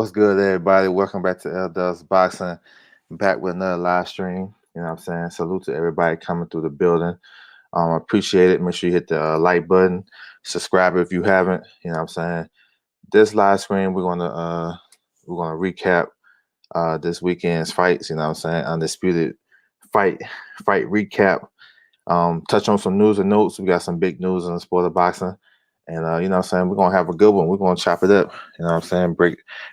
What's good, everybody? Welcome back to L Dubs Boxing. Back with another live stream. You know what I'm saying? Salute to everybody coming through the building. Appreciate it. Make sure you hit the like button. Subscribe if you haven't. You know what I'm saying? This live stream, we're gonna recap this weekend's fights. You know what I'm saying? Undisputed fight fight recap. Touch on some news and notes. We got some big news in the sport of boxing. And you know what I'm saying, we're gonna have a good one. We're gonna chop it up. You know what I'm saying?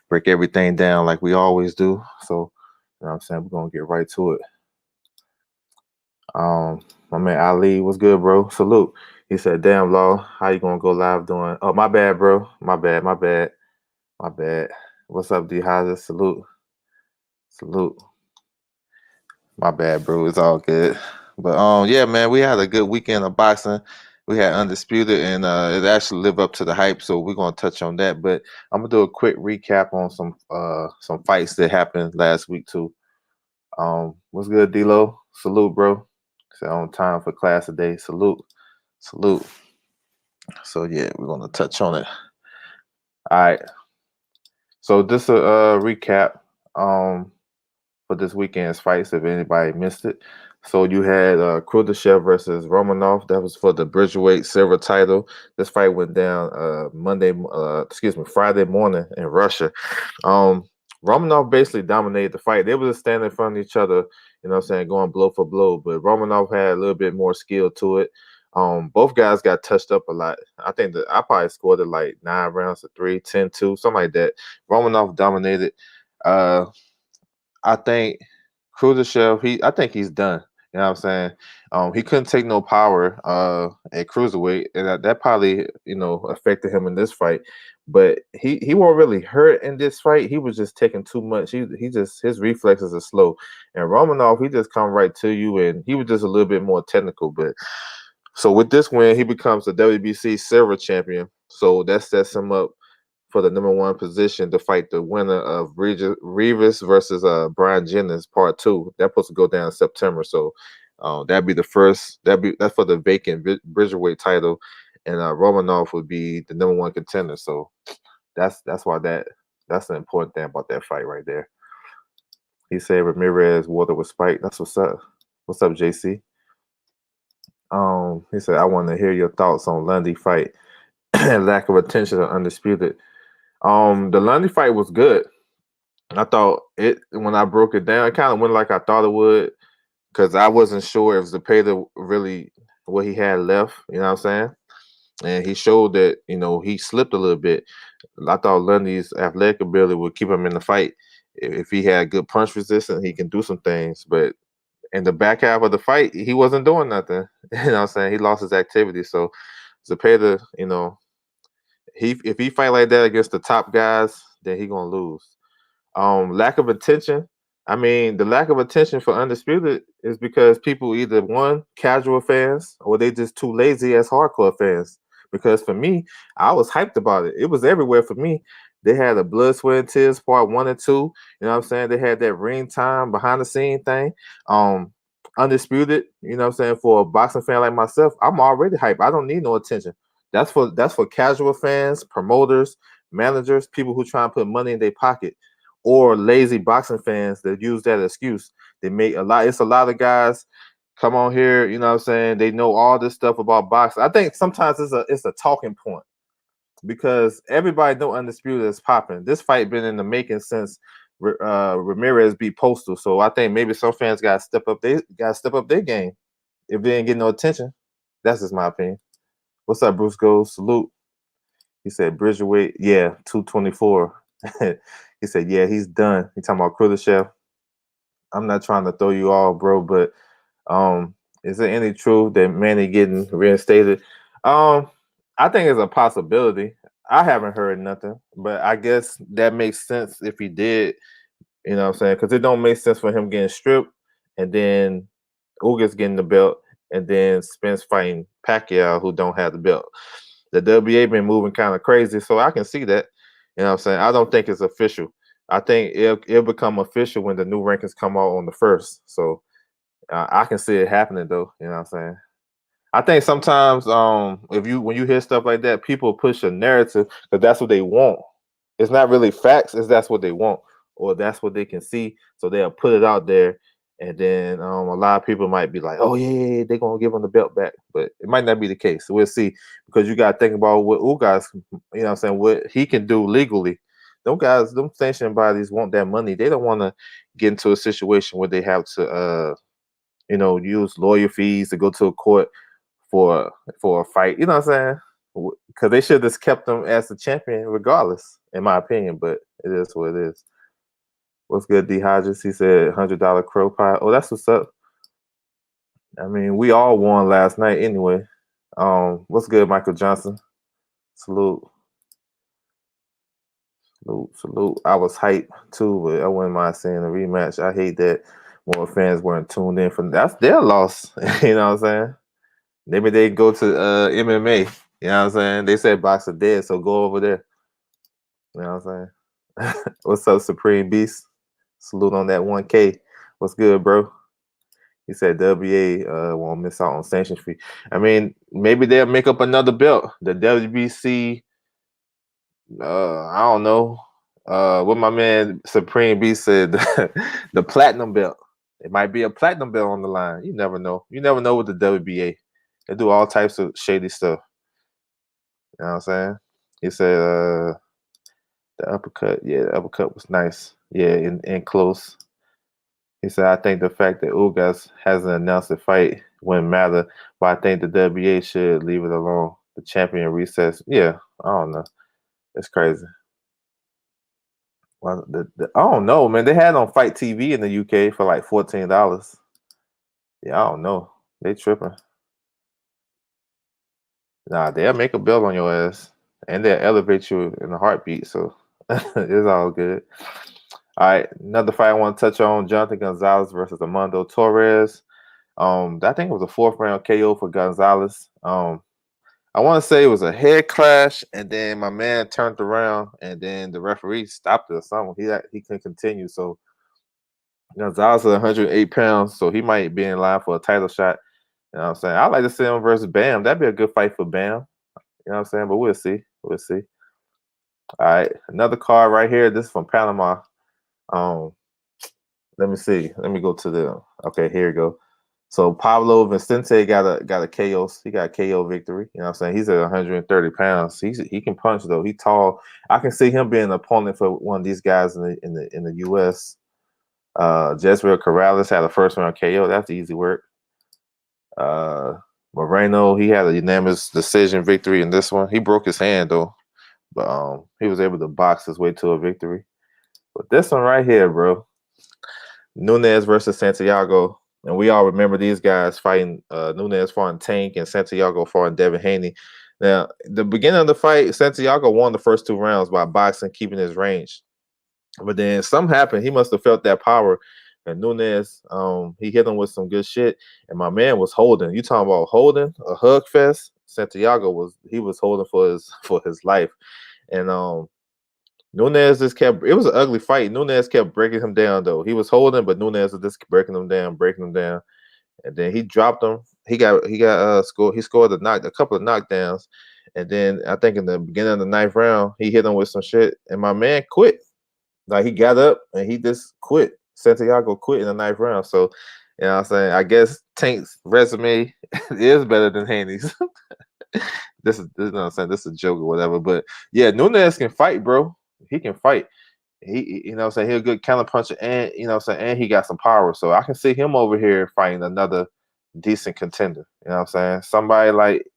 Break everything down like we always do. So, you know what I'm saying, we're gonna get right to it. My man Ali, what's good, bro? Salute. He said, damn Law, how you gonna go live doing? Oh, my bad, bro. My bad. What's up, D Hazard? Salute. My bad, bro. It's all good. But yeah, man, we had a good weekend of boxing. We had Undisputed, and it actually lived up to the hype. So we're gonna touch on that. But I'm gonna do a quick recap on some fights that happened last week too. What's good, D-Lo? Salute, bro. Say on time for class today. Salute. So yeah, we're gonna touch on it. All right. So this a recap. For this weekend's fights, if anybody missed it. So you had Kudashev versus Romanov. That was for the Bridgerweight silver title. This fight went down Friday morning in Russia. Romanov basically dominated the fight. They were just standing in front of each other, you know what I'm saying, going blow for blow. But Romanov had a little bit more skill to it. Both guys got touched up a lot. I think that I probably scored it like 9 rounds to 3, 10-2, something like that. Romanov dominated. I think Khrushchev, I think he's done. You know what I'm saying? He couldn't take no power at cruiserweight, and that probably, affected him in this fight. But he won't really hurt in this fight. He was just taking too much. His reflexes are slow. And Romanov, he just come right to you, and he was just a little bit more technical. But so with this win, he becomes the WBC silver champion. So that sets him up for the number 1 position to fight the winner of Rivas versus Brian Jennings Part 2. That's supposed to go down in September. So that'd be the first. That's for the vacant Bridgerweight title, and Romanov would be the number 1 contender. So that's why that's the important thing about that fight right there. He said Ramirez water with Spike. That's what's up. What's up, JC? He said I want to hear your thoughts on Lundy fight and lack of attention to Undisputed. The Lundy fight was good. I thought when I broke it down, it kind of went like I thought it would, because I wasn't sure if Zepeda really what he had left. You know what I'm saying? And he showed that he slipped a little bit. I thought Lundy's athletic ability would keep him in the fight. If he had good punch resistance, he can do some things. But in the back half of the fight, he wasn't doing nothing. You know what I'm saying? He lost his activity. So Zepeda, if he fight like that against the top guys, then he gonna lose. Lack of attention. I mean, the lack of attention for Undisputed is because people either casual fans, or they just too lazy as hardcore fans. Because for me, I was hyped about it. It was everywhere for me. They had a Blood, Sweat, and Tears Part 1 and 2. You know what I'm saying? They had that ring time behind the scene thing. Undisputed, you know what I'm saying, for a boxing fan like myself, I'm already hyped. I don't need no attention. That's for casual fans, promoters, managers, people who try and put money in their pocket, or lazy boxing fans that use that excuse. It's a lot of guys come on here, you know what I'm saying? They know all this stuff about boxing. I think sometimes it's a talking point, because everybody know Undisputed is popping. This fight been in the making since Ramirez beat Postal. So I think maybe some fans gotta step up their game if they ain't getting no attention. That's just my opinion. What's up, Bruce Gold? Salute. He said Bridgerweight, yeah, 224. He said, yeah, he's done. He talking about Kudashev. I'm not trying to throw you all, bro, but is there any truth that Manny getting reinstated? I think it's a possibility. I haven't heard nothing, but I guess that makes sense if he did. You know what I'm saying? Because it don't make sense for him getting stripped and then Ugas getting the belt and then Spence fighting Pacquiao, who don't have the belt. The WBA been moving kind of crazy, so I can see that. You know what I'm saying? I don't think it's official. I think it'll become official when the new rankings come out on the 1st. So I can see it happening, though. You know what I'm saying? I think sometimes when you hear stuff like that, people push a narrative because that's what they want. It's not really facts. It's that's what they want, or that's what they can see. So they'll put it out there, and then a lot of people might be like, "Oh yeah, they're gonna give him the belt back," but it might not be the case. So we'll see, because you got to think about what Ugas, I'm saying, what he can do legally. Them guys, them sanctioning bodies want that money. They don't want to get into a situation where they have to, use lawyer fees to go to a court for a fight. You know what I'm saying? Because they should have just kept him as the champion regardless, in my opinion. But it is what it is. What's good, D Hodges? He said $100 crow pie. Oh, that's what's up. I mean, we all won last night anyway. What's good, Michael Johnson? Salute, salute, salute. I was hyped too, but I wouldn't mind seeing a rematch. I hate that more fans weren't tuned in for that's their loss. You know what I'm saying? Maybe they go to MMA. You know what I'm saying? They said boxer dead, so go over there. You know what I'm saying? What's up, Supreme Beast? Salute on that 1K. What's good, bro? He said WA won't miss out on sanction fee. I mean, maybe they'll make up another belt. The WBC, I don't know. What my man Supreme Beast said, the platinum belt. It might be a platinum belt on the line. You never know. You never know with the WBA. They do all types of shady stuff. You know what I'm saying? He said the uppercut. Yeah, the uppercut was nice. Yeah, in close. He said, I think the fact that Ugas hasn't announced a fight wouldn't matter, but I think the WBA should leave it alone. The champion recess. Yeah, I don't know. It's crazy. Well, I don't know, man. They had on Fight TV in the UK for like $14. Yeah, I don't know. They tripping. Nah, they'll make a belt on your ass, and they'll elevate you in a heartbeat. So it's all good. All right, another fight I want to touch on: Jonathan Gonzalez versus Armando Torres. I think it was a 4th-round KO for Gonzalez. I want to say it was a head clash, and then my man turned around, and then the referee stopped it or something. He couldn't continue. So Gonzalez is 108 pounds, so he might be in line for a title shot. You know what I'm saying? I'd like to see him versus Bam. That'd be a good fight for Bam. You know what I'm saying? But we'll see. We'll see. All right, another card right here. This is from Panama. Let me see. Let me go to the. Okay, here you go. So Pablo Vicente got a KO. He got a KO victory. You know what I'm saying? He's at 130 pounds. He can punch though. He tall. I can see him being an opponent for one of these guys in the US. Jezreel Corrales had a 1st-round KO. That's easy work. Moreno, he had a unanimous decision victory in this one. He broke his hand though, but he was able to box his way to a victory. But this one right here, bro, Nunes versus Santiago, and we all remember these guys fighting. Nunes fought Tank, and Santiago fought Devin Haney. Now, the beginning of the fight, Santiago won the first 2 rounds by boxing, keeping his range. But then something happened. He must have felt that power. And Nunes, he hit him with some good shit. And my man was holding. You talking about holding a hug fest? Santiago was holding for his life. And Nunes just kept. It was an ugly fight. Nunes kept breaking him down though. He was holding, but Nunes was just breaking him down, and then he dropped him. He got scored. He scored a couple of knockdowns, and then I think in the beginning of the 9th round, he hit him with some shit, and my man quit. Like he got up and he just quit. Santiago quit in the 9th round. So, you know what I'm saying? I guess Tank's resume is better than Haney's. This is you know what I'm saying? This is a joke or whatever. But yeah, Nunes can fight, bro. He can fight. He you know what I'm saying, he's a good counter puncher, and you know what I'm saying, and he got some power. So I can see him over here fighting another decent contender. You know what I'm saying? Somebody like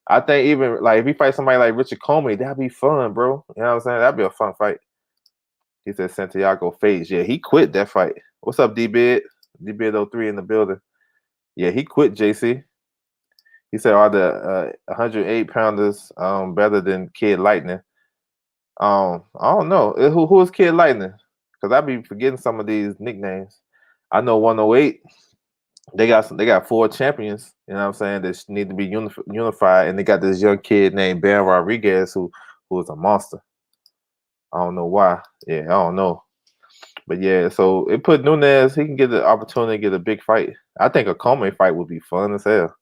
I think even like if he fights somebody like Richard Comey, that'd be fun, bro. You know what I'm saying? That'd be a fun fight. He said Santiago fades. Yeah, he quit that fight. What's up, D-Bid? D-Bid 03 in the building. Yeah, he quit, JC. He said, are the 108 pounders better than Kid Lightning? I don't know. Who is Kid Lightning? Because I be forgetting some of these nicknames. I know 108. They got 4 champions. You know what I'm saying? That need to be unified, and they got this young kid named Ben Rodriguez who is a monster. I don't know why. Yeah, I don't know. But yeah, so it put Nunes. He can get the opportunity to get a big fight. I think a Comey fight would be fun as hell.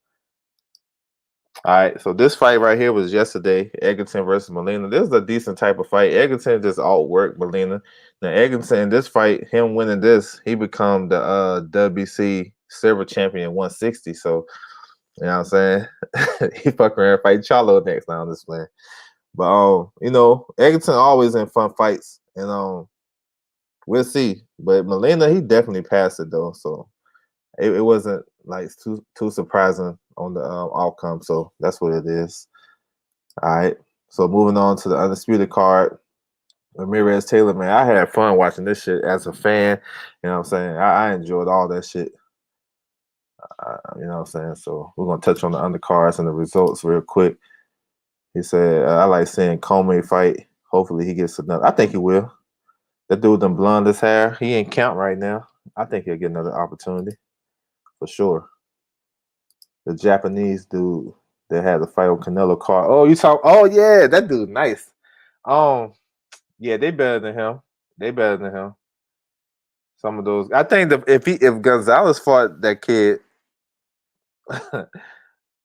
All right, so this fight right here was yesterday, Egerton versus Molina. This is a decent type of fight. Egerton just outworked Molina. Now Egerton, this fight, him winning this, he become the WC silver champion 160. So you know what I'm saying? He fucking around fight Charlo next now on this plan. But you know, Egerton always in fun fights, and we'll see. But Molina, he definitely passed it though, so it wasn't like too surprising on the outcome. So that's what it is. All right. So moving on to the undisputed card, Ramirez Taylor, man, I had fun watching this shit as a fan. You know what I'm saying? I enjoyed all that shit. You know what I'm saying? So we're gonna touch on the undercards and the results real quick. He said, I like seeing Comey fight. Hopefully he gets another. I think he will. That dude done blonde his hair. He ain't count right now. I think he'll get another opportunity for sure. The Japanese dude that had the fight on Canelo card. Oh, you talk? Oh yeah, that dude nice. Yeah, they better than him. They better than him. Some of those. I think if Gonzalez fought that kid,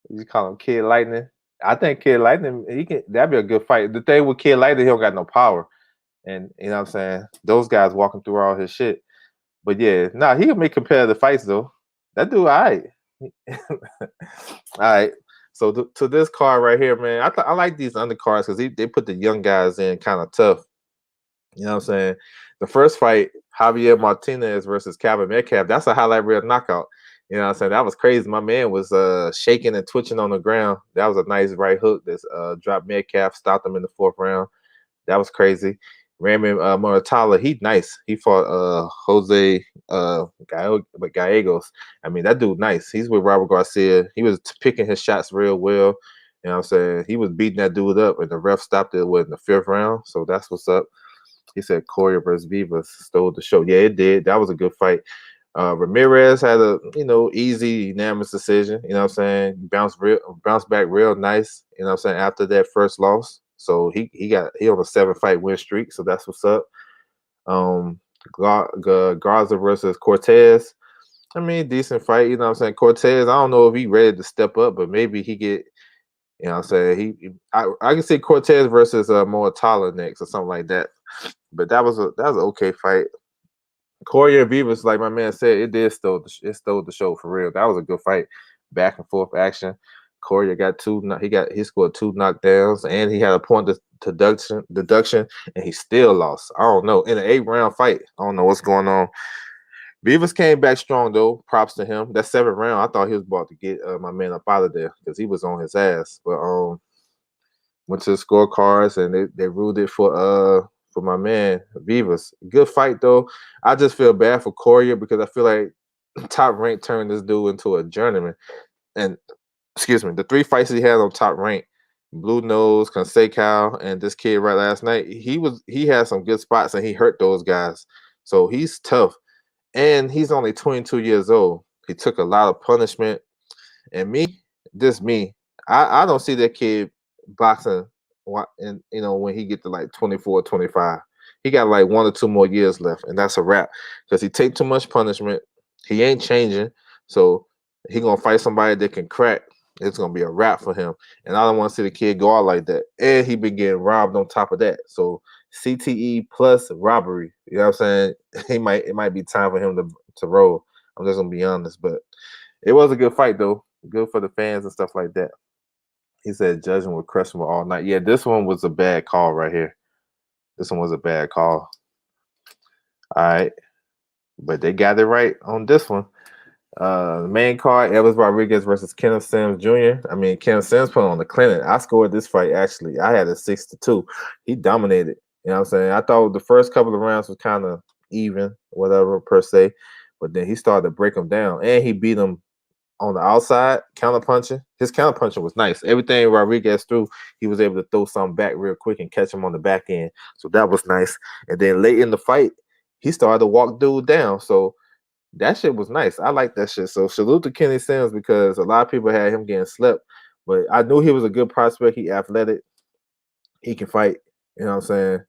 you call him Kid Lightning. I think Kid Lightning, that'd be a good fight. The thing with Kid Lightning, he don't got no power. And you know what I'm saying? Those guys walking through all his shit. But yeah, nah, he can make competitive fights though. That dude, all right. All right. So to this card right here, man, I like these undercards because they put the young guys in kind of tough. You know what I'm saying? The first fight, Javier Martinez versus Calvin Metcalf, that's a highlight reel knockout. You know what I'm saying? That was crazy. My man was shaking and twitching on the ground. That was a nice right hook that dropped Metcalf, stopped him in the fourth round. That was crazy. Rami Muratalla, he nice. He fought Jose Gallegos. I mean, that dude nice. He's with Robert Garcia. He was picking his shots real well. You know what I'm saying? He was beating that dude up, and the ref stopped it in the fifth round. So that's what's up. He said Corey versus Vivas stole the show. Yeah, it did. That was a good fight. Ramirez had a easy unanimous decision. You know what I'm saying? Bounced back real nice. You know what I'm saying? After that first loss, so he on a 7-fight win streak. So that's what's up. Garza versus Cortez. I mean, decent fight. You know what I'm saying? Cortez. I don't know if he ready to step up, but maybe he get. You know what I'm saying? I can see Cortez versus Moatala next or something like that. But that was an okay fight. Corey and Vivas, like my man said, it stole the show for real. That was a good fight, back and forth action. Corey got he scored 2 knockdowns, and he had a point deduction, and he still lost. I don't know, in an 8-round fight. I don't know what's going on. Vivas came back strong though. Props to him. That 7th round, I thought he was about to get my man up out of there because he was on his ass. But went to the scorecards and they ruled it for my man Vivas. Good fight though. I just feel bad for Corey because I feel like Top Rank turned this dude into a journeyman. And excuse me, the 3 fights he had on Top Rank, Blue Nose, Consecal, and this kid right last night, he had some good spots and he hurt those guys. So he's tough. And he's only 22 years old. He took a lot of punishment. And me, I don't see that kid boxing and when he get to like 24, 25. He got like 1 or 2 more years left, and that's a wrap. Because he take too much punishment. He ain't changing. So he gonna fight somebody that can crack. It's gonna be a wrap for him. And I don't want to see the kid go out like that. And he been getting robbed on top of that. So CTE plus robbery. You know what I'm saying? It might be time for him to roll. I'm just gonna be honest. But it was a good fight though. Good for the fans and stuff like that. He said judging would crush him all night. Yeah, this one was a bad call right here. This one was a bad call. All right. But they got it right on this one. The main card, Elvis Rodriguez versus Kenneth Sims Jr. I mean, Kenneth Sims put on the clinic. I scored this fight, actually. I had a 6-2. He dominated. You know what I'm saying? I thought the first couple of rounds was kind of even, whatever, per se. But then he started to break him down. And he beat him on the outside, counterpunching. His counterpunching was nice. Everything Rodriguez threw, he was able to throw something back real quick and catch him on the back end. So that was nice. And then late in the fight, he started to walk dude down. So that shit was nice. I like that shit. So salute to Kenny Sims because a lot of people had him getting slept. But I knew he was a good prospect. He athletic. He can fight. You know what I'm saying?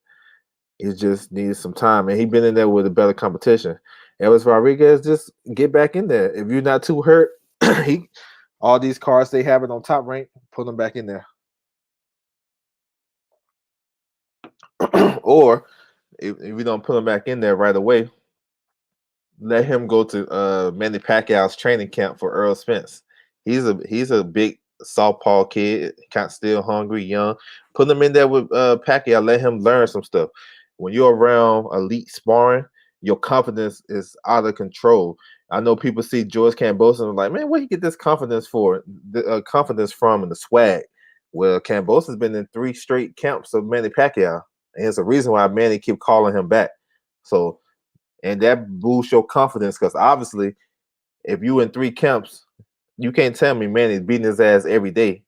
He just needs some time. And he been in there with a better competition. Elvis Rodriguez, just get back in there. If you're not too hurt, he All these cards they have it on Top Rank, put them back in there. Or if we don't put him back in there right away, let him go to Manny Pacquiao's training camp for Earl Spence. He's a big southpaw kid, kind of still hungry, young. Put him in there with Pacquiao. Let him learn some stuff. When you're around elite sparring, your confidence is out of control. I know people see George Kambosos and like, man, where you get this confidence for? The confidence from and the swag. Well, Kambosos has been in 3 straight camps of Manny Pacquiao, and it's a reason why Manny keep calling him back. So and that boosts your confidence because obviously, if you in 3 camps, you can't tell me man is beating his ass every day.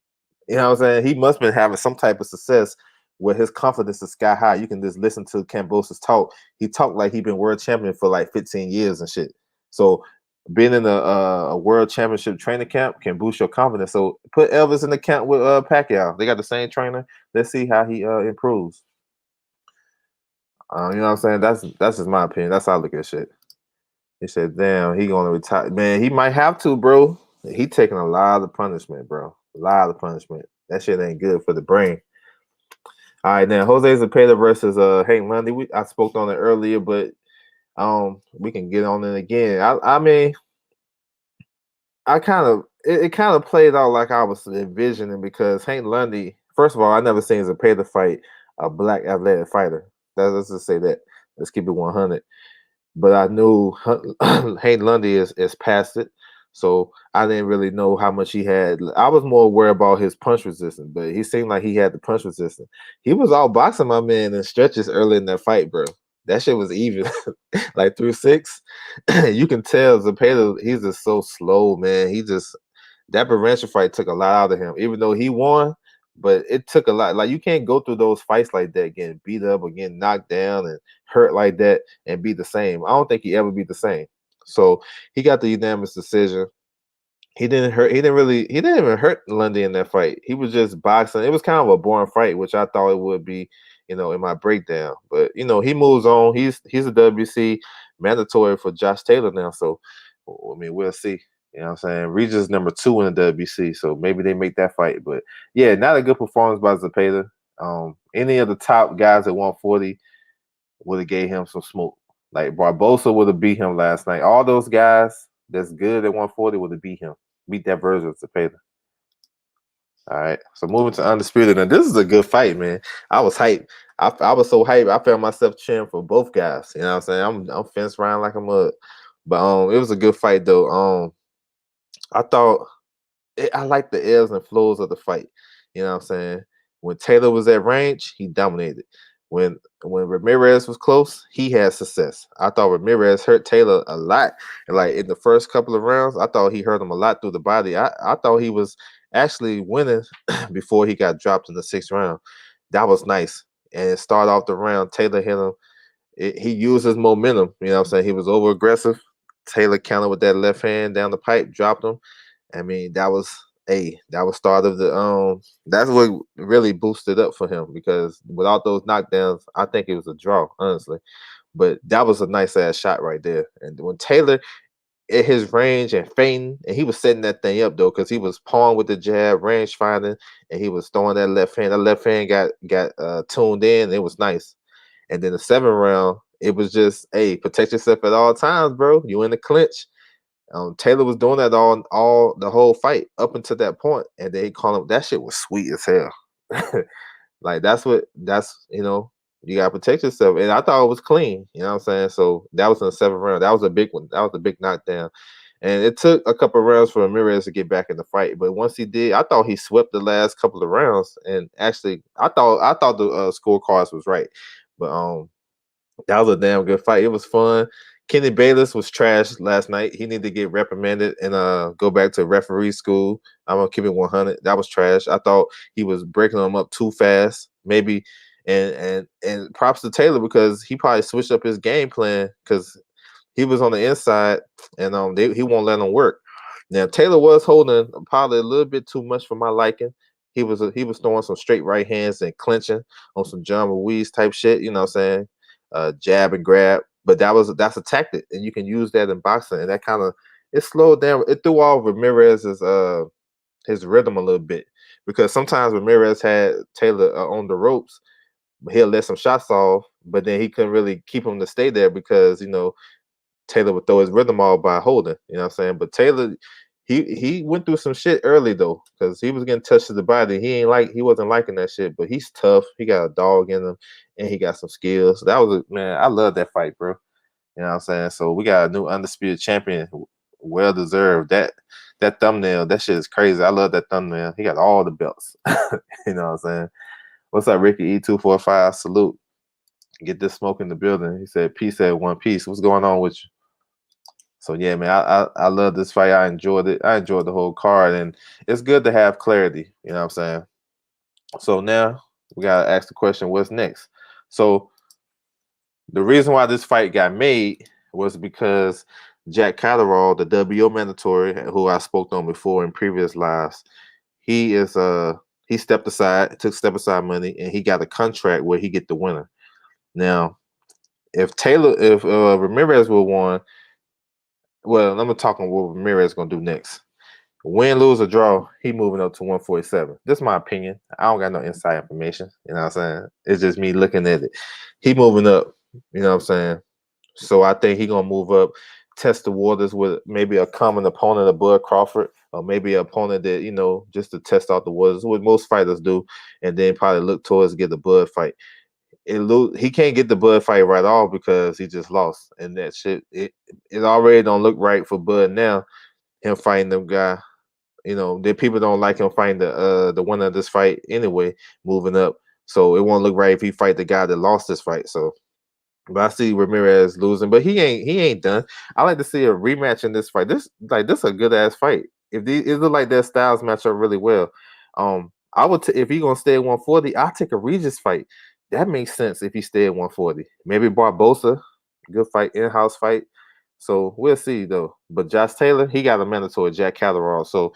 You know what I'm saying? He must have been having some type of success where his confidence is sky high. You can just listen to Kambosos talk. He talked like he been world champion for like 15 years and shit. So being in a world championship training camp can boost your confidence. So put Elvis in the camp with Pacquiao. They got the same trainer. Let's see how he improves. You know what I'm saying? That's just my opinion. That's how I look at shit. He said, "Damn, he gonna retire. Man, he might have to, bro. He taking a lot of punishment, bro. A lot of punishment. That shit ain't good for the brain." All right, now Jose Zepeda versus Hank Lundy. I spoke on it earlier, but we can get on it again. I mean, I kind of it kind of played out like I was envisioning because Hank Lundy. First of all, I never seen Zepeda fight a black athletic fighter. Let's just say that. Let's keep it 100. But I knew Hank Lundy is past it, so I didn't really know how much he had. I was more worried about his punch resistance, but he seemed like he had the punch resistance. He was outboxing my man in stretches early in that fight, bro. That shit was even, like through 6. You can tell Zepeda, he's just so slow, man. That Barancha fight took a lot out of him, even though he won. But it took a lot. Like you can't go through those fights like that, getting beat up or getting knocked down and hurt like that and be the same. I don't think he ever be the same. So he got the unanimous decision. He didn't hurt. He didn't even hurt Lundy in that fight. He was just boxing. It was kind of a boring fight, which I thought it would be, in my breakdown. But he moves on. He's a WC mandatory for Josh Taylor now. So I mean, we'll see. You know what I'm saying? Regis number 2 in the WC, so maybe they make that fight. But yeah, not a good performance by Zepeda. Any of the top guys at 140 would have gave him some smoke. Like Barbosa would have beat him last night. All those guys that's good at 140 would have beat him. Beat that version of Zepeda. All right. So moving to Undisputed. And this is a good fight, man. I was hyped. I was so hyped. I found myself cheering for both guys. You know what I'm saying? I'm fence around like a mug. But it was a good fight though. I thought I like the ebbs and flows of the fight. You know what I'm saying? When Taylor was at range, he dominated. When Ramirez was close, he had success. I thought Ramirez hurt Taylor a lot. And like in the first couple of rounds, I thought he hurt him a lot through the body. I thought he was actually winning before he got dropped in the 6th round. That was nice. And it started off the round, Taylor hit him. He used his momentum. You know what I'm saying? He was over aggressive. Taylor countered with that left hand down the pipe, dropped him. I mean, that was start of the that's what really boosted up for him because without those knockdowns, I think it was a draw, honestly. But that was a nice ass shot right there. And when Taylor at his range and feinting, and he was setting that thing up though, because he was pawing with the jab, range finding, and he was throwing that left hand. That left hand got tuned in. It was nice. And then the 7th round, it was just, hey, protect yourself at all times, bro. You in the clinch. Taylor was doing that all the whole fight up until that point, and they call him. That shit was sweet as hell. Like you gotta protect yourself, and I thought it was clean. You know what I'm saying? So that was in the 7th round. That was a big one. That was a big knockdown, and it took a couple of rounds for Ramirez to get back in the fight. But once he did, I thought he swept the last couple of rounds, and actually, I thought the scorecards was right, but that was a damn good fight. It was fun. Kenny Bayless was trash last night. He needed to get reprimanded and go back to referee school. I'm gonna keep it 100. That was trash. I thought he was breaking them up too fast. Maybe, and props to Taylor because he probably switched up his game plan because he was on the inside and he won't let him work. Now Taylor was holding probably a little bit too much for my liking. He was throwing some straight right hands and clinching on some John Ruiz type shit. You know what I'm saying? Jab and grab. But that's a tactic, and you can use that in boxing, and that kind of it slowed down. It threw off Ramirez's his rhythm a little bit, because sometimes Ramirez had Taylor on the ropes, he'll let some shots off, but then he couldn't really keep him to stay there because Taylor would throw his rhythm off by holding. You know what I'm saying? But Taylor, he went through some shit early though, because he was getting touched to the body. He wasn't liking that shit, but he's tough. He got a dog in him, and he got some skills. That was man. I love that fight, bro. You know what I'm saying? So we got a new undisputed champion, well deserved. That thumbnail, that shit is crazy. I love that thumbnail. He got all the belts. You know what I'm saying? What's up, Ricky E245? Salute. Get this smoke in the building. He said, "Peace at one piece." What's going on with you? So yeah, man, I love this fight. I enjoyed it. I enjoyed the whole card, and it's good to have clarity. You know what I'm saying? So now we gotta ask the question: what's next? So the reason why this fight got made was because Jack Catterall, the WO mandatory, who I spoke on before in previous lives, he stepped aside, took step aside money, and he got a contract where he get the winner. Now, if Ramirez will won, well, I'm gonna talk on what Ramirez gonna do next. Win, lose, or draw, he moving up to 147. This is my opinion. I don't got no inside information. You know what I'm saying? It's just me looking at it. He moving up. You know what I'm saying? So I think he gonna move up, test the waters with maybe a common opponent of Bud Crawford, or maybe an opponent that just to test out the waters, what most fighters do, and then probably look towards get the Bud fight. He can't get the Bud fight right off because he just lost, and that shit it already don't look right for Bud now. Him fighting them guy, the people don't like him fighting the winner of this fight anyway, moving up. So it won't look right if he fight the guy that lost this fight. So, but I see Ramirez losing, but he ain't done. I like to see a rematch in this fight. This a good ass fight. It look like their styles match up really well. I would if he gonna stay at 140, I'll take a Regis fight. That makes sense if he stay at 140. Maybe Barbosa, good fight, in-house fight. So we'll see though. But Josh Taylor, he got a mandatory Jack Catterall. So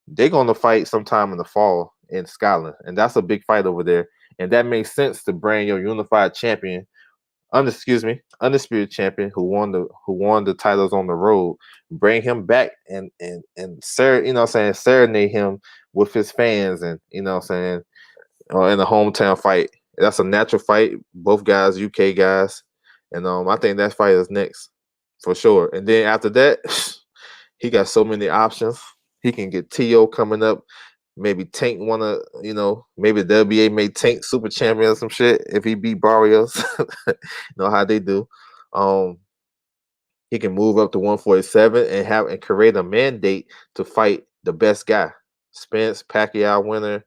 they're gonna fight sometime in the fall in Scotland, and that's a big fight over there. And that makes sense to bring your unified champion, undisputed champion who won the titles on the road, bring him back and serenade him with his fans, and in a hometown fight. That's a natural fight. Both guys, UK guys, and I think that fight is next for sure. And then after that, he got so many options. He can get To coming up. Maybe Tank maybe the WBA may Tank super champion or some shit if he beat Barrios. Know how they do. Um, he can move up to 147 and create a mandate to fight the best guy. Spence, Pacquiao winner,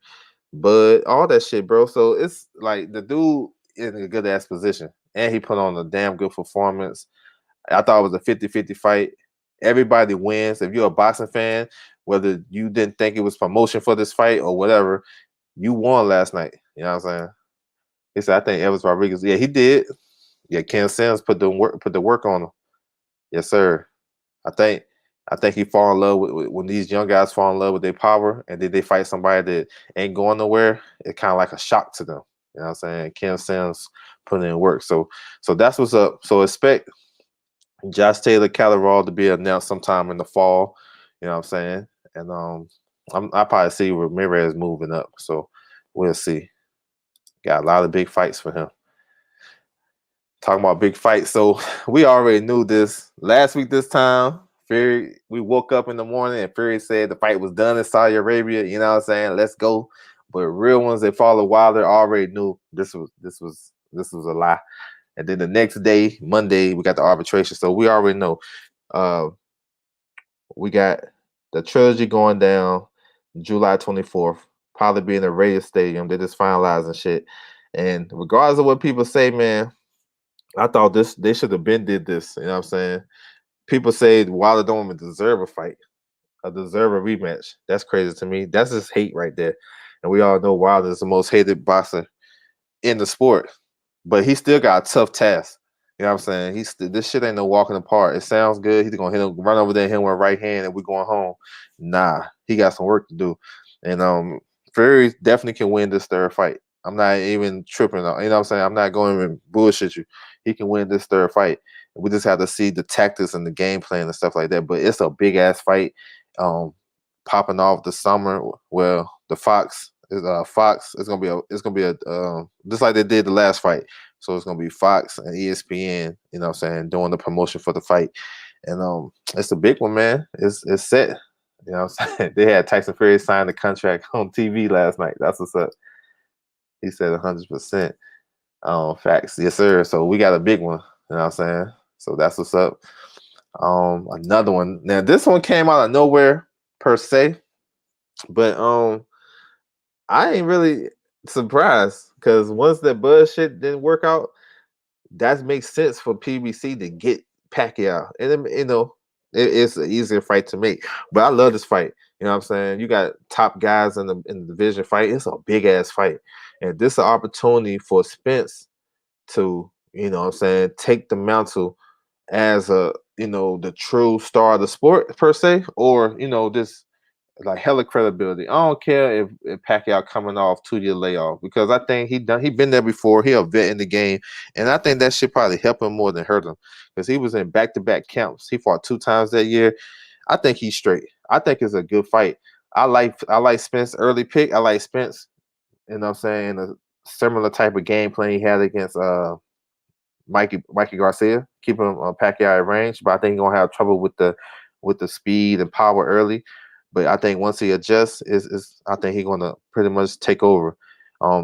Bud, all that shit, bro. So it's like the dude is in a good ass position. And he put on a damn good performance. I thought it was a 50-50 fight. Everybody wins. If you're a boxing fan, whether you didn't think it was promotion for this fight or whatever, you won last night. You know what I'm saying? He said, I think Evans Rodriguez. Yeah, he did. Yeah, Ken Sims put the work on him. Yes, sir. I think he fall in love with when these young guys fall in love with their power, and then they fight somebody that ain't going nowhere. It's kind of like a shock to them. You know what I'm saying? Ken Sims putting in work. So that's what's up. So expect Josh Taylor Catterall to be announced sometime in the fall. You know what I'm saying? And I probably see Ramirez moving up. So we'll see. Got a lot of big fights for him. Talking about big fights. So we already knew this last week this time. Fury, we woke up in the morning and Fury said the fight was done in Saudi Arabia. You know what I'm saying? Let's go. But real ones that follow Wilder already knew this was a lie. And then the next day, Monday, we got the arbitration. So we already know. We got the trilogy going down July 24th. Probably be in the Radio Stadium. They're just finalizing shit. And regardless of what people say, man, I thought they should have been did this. You know what I'm saying? People say Wilder don't even deserve a fight, deserve a rematch. That's crazy to me. That's just hate right there. And we all know Wilder is the most hated boxer in the sport. But he still got a tough task. You know what I'm saying? This shit ain't no walking apart. It sounds good. He's gonna hit him, run over there, hit him with a right hand, and we going home. Nah, he got some work to do. And Fury definitely can win this third fight. I'm not even tripping. You know what I'm saying? I'm not going to bullshit you. He can win this third fight. We just have to see the tactics and the game plan and stuff like that. But it's a big ass fight. popping off the summer. Well, the Fox. It's gonna be a just like they did the last fight. So it's gonna be Fox and ESPN. You know what I'm saying, doing the promotion for the fight, and it's a big one, man. It's set. You know what I'm saying? They had Tyson Fury sign the contract on TV last night. That's what's up. He said 100%. Facts, yes, sir. So we got a big one. You know what I'm saying? So that's what's up. Another one. Now this one came out of nowhere per se, but I ain't really surprised because once that Buzz shit didn't work out, that makes sense for PBC to get Pacquiao, and it's an easier fight to make. But I love this fight. You know what I'm saying? You got top guys in the division fight. It's a big ass fight, and this is an opportunity for Spence to, you know what I'm saying, take the mantle as the true star of the sport per se, or this like hella credibility. I don't care if Pacquiao coming off 2-year layoff, because I think he been there before. He a vet in the game, and I think that should probably help him more than hurt him, because he was in back-to-back camps. He fought 2 times that year. I think he's straight. I think it's a good fight. I like Spence early pick. I like Spence. You know what I'm saying? A similar type of game plan he had against Mikey Garcia, keeping Pacquiao at range, but I think he's gonna have trouble with the speed and power early. But I think once he adjusts, I think he's gonna pretty much take over.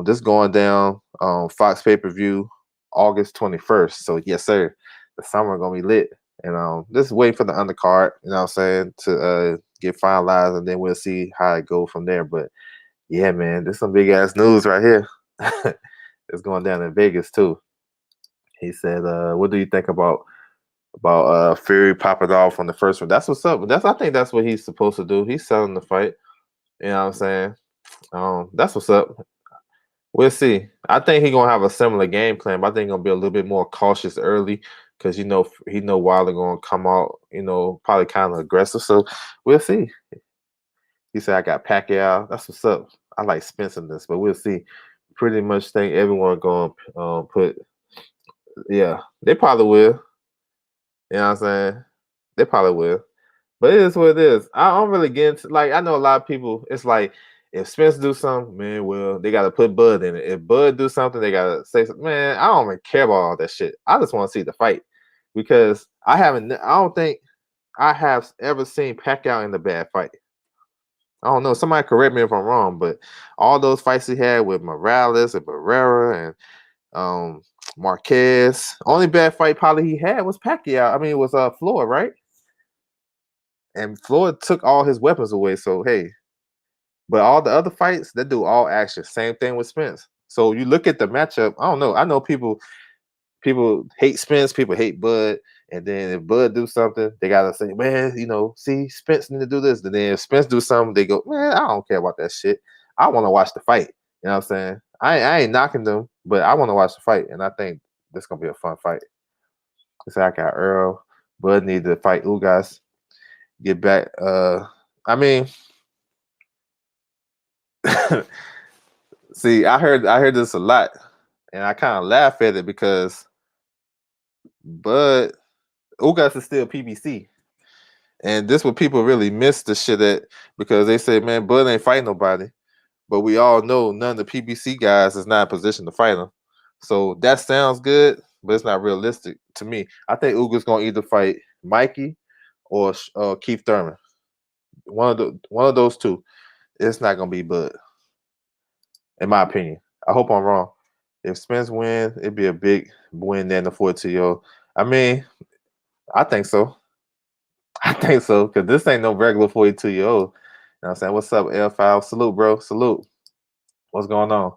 This going down Fox pay-per-view August 21st. So yes, sir, the summer gonna be lit. And just waiting for the undercard, you know what I'm saying, to get finalized, and then we'll see how it goes from there. But yeah, man, this some big ass news right here. It's going down in Vegas too. He said, "What do you think about Fury popping off on the first one?" That's what's up. I think that's what he's supposed to do. He's selling the fight. You know what I'm saying? That's what's up. We'll see. I think he's gonna have a similar game plan, but I think he's gonna be a little bit more cautious early, because he know Wilder gonna come out, probably kind of aggressive. So we'll see. He said, "I got Pacquiao." That's what's up. I like Spence in this, but we'll see. Pretty much think everyone gonna put. Yeah, they probably will. You know what I'm saying? They probably will. But it is what it is. I don't really get into, like, I know a lot of people, it's like, if Spence do something, man, well, they gotta put Bud in it. If Bud do something, they gotta say something. Man, I don't even care about all that shit. I just want to see the fight. Because I don't think I have ever seen Pacquiao in the bad fight. I don't know. Somebody correct me if I'm wrong, but all those fights he had with Morales and Barrera and Marquez, only bad fight probably he had was Pacquiao. I mean, it was Floyd, right? And Floyd took all his weapons away. So hey, but all the other fights, they do all action. Same thing with Spence. So you look at the matchup. I don't know. I know people hate Spence, people hate Bud, and then if Bud do something, they gotta say, man, see, Spence need to do this. And then if Spence do something, they go, man, I don't care about that shit. I want to watch the fight. You know what I'm saying? I ain't knocking them, but I want to watch the fight, and I think this gonna be a fun fight. Cause I got Earl. Bud need to fight Ugas. Get back. I mean, see, I heard this a lot, and I kind of laugh at it because Bud Ugas is still PBC, and this what people really miss the shit at, because they say, man, Bud ain't fighting nobody, but we all know none of the PBC guys is not in position to fight him. So that sounds good, but it's not realistic to me. I think Ugas gonna either fight Mikey or Keith Thurman. One of those two. It's not gonna be Bud, in my opinion. I hope I'm wrong. If Spence win, it'd be a big win there in the 42-year-old. I mean, I think so. I think so, because this ain't no regular 42-year-old. You know what I'm saying? What's up, L5? Salute, bro. Salute. What's going on?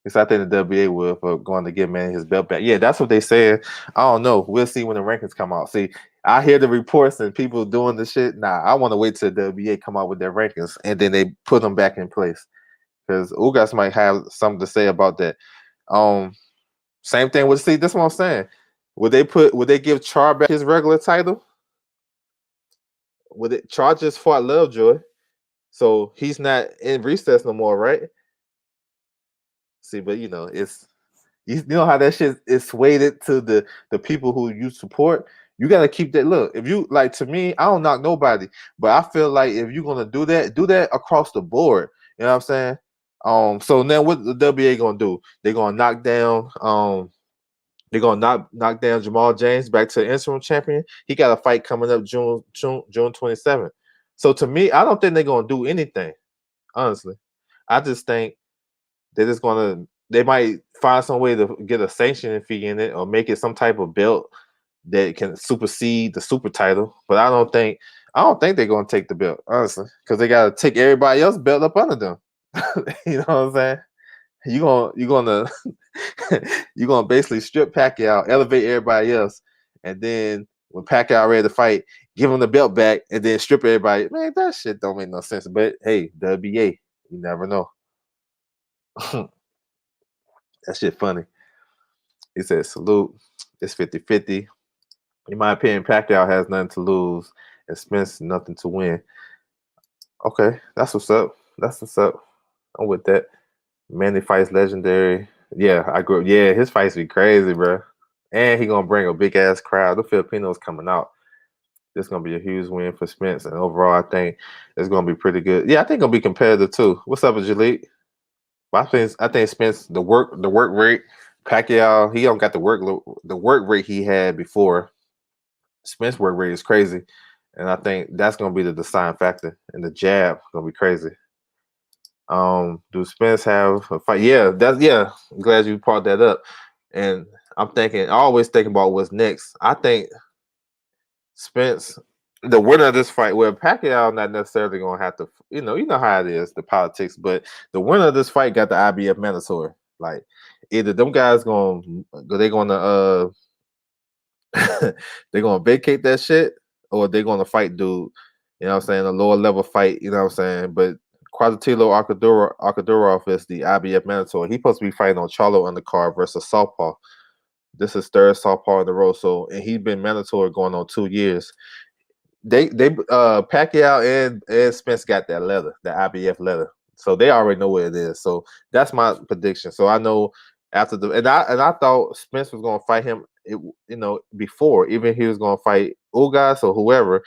It's out there in the WA will for going to get man his belt back. Yeah, that's what they said. I don't know. We'll see when the rankings come out. See, I hear the reports and people doing the shit. Nah, I want to wait till the WA come out with their rankings, and then they put them back in place, because Ugas might have something to say about that. Same thing with, see, this is what I'm saying. Would they give Char back his regular title? Char just fought Lovejoy, so he's not in recess no more, right? See, but it's you know how that shit is swayed to the people who you support. You got to keep that. Look, if you like, to me, I don't knock nobody, but I feel like if you're gonna do that across the board. You know what I'm saying? So now what the WA gonna do? They're gonna knock down. They're gonna knock down Jamal James back to the interim champion. He got a fight coming up June 27th. So to me, I don't think they're gonna do anything. Honestly, I just think they're just gonna. They might find some way to get a sanctioning fee in it or make it some type of belt that can supersede the super title. But I don't think they're gonna take the belt, honestly, because they gotta take everybody else's belt up under them. You know what I'm saying? You gonna you're gonna basically strip Pacquiao, elevate everybody else, and then when Pacquiao ready to fight, give him the belt back, and then strip everybody. Man, that shit don't make no sense. But hey, WBA, you never know. That shit funny. He said, salute. It's 50-50. In my opinion, Pacquiao has nothing to lose and Spence nothing to win. Okay, that's what's up. That's what's up. I'm with that. Manny fights legendary. Yeah, I grew. Yeah, his fights be crazy, bro. And he gonna bring a big ass crowd. The Filipinos coming out. This gonna be a huge win for Spence, and overall, I think it's gonna be pretty good. Yeah, I think it'll be competitive too. What's up with Jaleel? I think Spence the work rate. Pacquiao, he don't got the work rate he had before. Spence work rate is crazy, and I think that's gonna be the deciding factor. And the jab gonna be crazy. Do Spence have a fight? Yeah. I'm glad you brought that up. And I always thinking about what's next. I think Spence, the winner of this fight, well, Pacquiao not necessarily gonna have to, you know how it is, the politics, but the winner of this fight got the IBF mandatory. Like either them guys they're gonna vacate that shit, or they're gonna fight dude. You know what I'm saying? A lower level fight, you know what I'm saying? But Quadratilo Akadurov is the IBF mandatory. He's supposed to be fighting on Charlo undercard versus Southpaw. This is third Southpaw in a row. So, and he's been mandatory going on 2 years. They Pacquiao and Spence got that letter, the IBF letter. So they already know what it is. So that's my prediction. So I know after I thought Spence was gonna fight him, before, even he was gonna fight Ugas or whoever.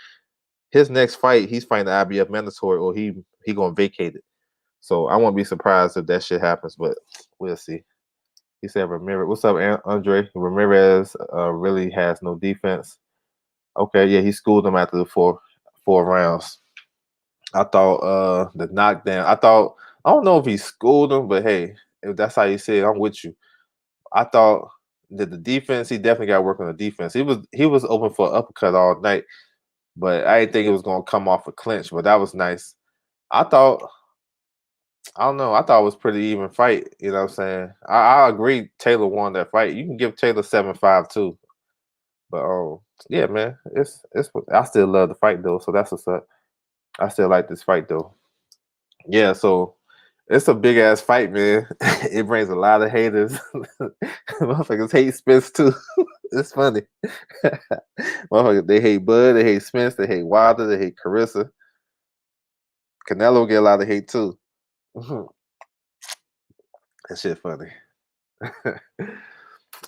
His next fight, he's fighting the IBF mandatory, or he gonna vacate it. So I won't be surprised if that shit happens, but we'll see. He said Ramirez. What's up, Andre? Ramirez really has no defense. Okay, yeah, he schooled him after the four rounds. I thought the knockdown. I don't know if he schooled him, but hey, if that's how you say it, I'm with you. I thought that the defense, he definitely got to work on the defense. He was open for an uppercut all night, but I didn't think it was gonna come off a clinch. But that was nice. I don't know. I thought it was pretty even fight. You know what I'm saying? I agree. Taylor won that fight. You can give Taylor 7-5 too. But yeah, man, it's. I still love the fight though, so that's what's up. I still like this fight though. Yeah, so it's a big ass fight, man. It brings a lot of haters. Motherfuckers hate Spence too. It's funny. Motherfuckers, they hate Bud, they hate Spence, they hate Wilder, they hate Carissa. Canelo get a lot of hate too. That shit funny.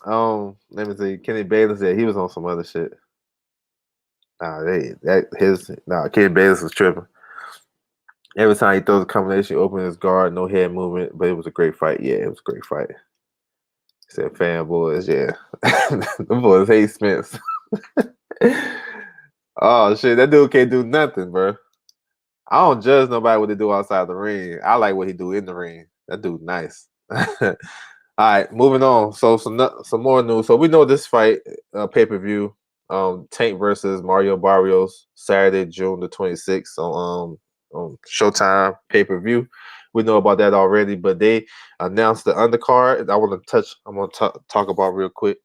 Let me see. Kenny Bayless said he was on some other shit. Kenny Bayless was tripping. Every time he throws a combination, open his guard, no head movement, but it was a great fight. Yeah, it was a great fight. He said fanboys, yeah. The boys hate Spence. Oh shit, that dude can't do nothing, bro. I don't judge nobody what they do outside the ring. I like what he do in the ring. That dude nice. All right, moving on. So some more news. So we know this fight, pay-per-view, Tank versus Mario Barrios, Saturday, June the 26th on Showtime pay-per-view. We know about that already, but they announced the undercard. I'm gonna talk about real quick,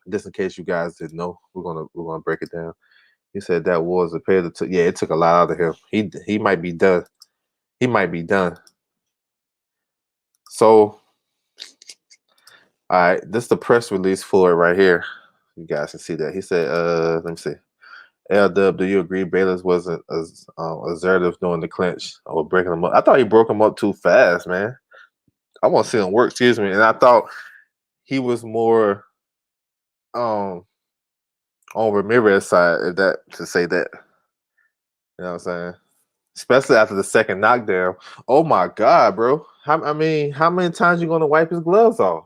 just in case you guys didn't know. We're gonna break it down. He said that was a pair that it took a lot out of him. He might be done. He might be done. So, all right, this is the press release for it right here. You guys can see that. He said, let me see. L-Dub, do you agree Bayless wasn't as assertive during the clinch or breaking him up? I thought he broke him up too fast, man. I want to see him work, excuse me. And I thought he was more on Ramirez's side, if that to say that. You know what I'm saying? Especially after the second knockdown. Oh my God, bro. I mean, how many times you gonna wipe his gloves off?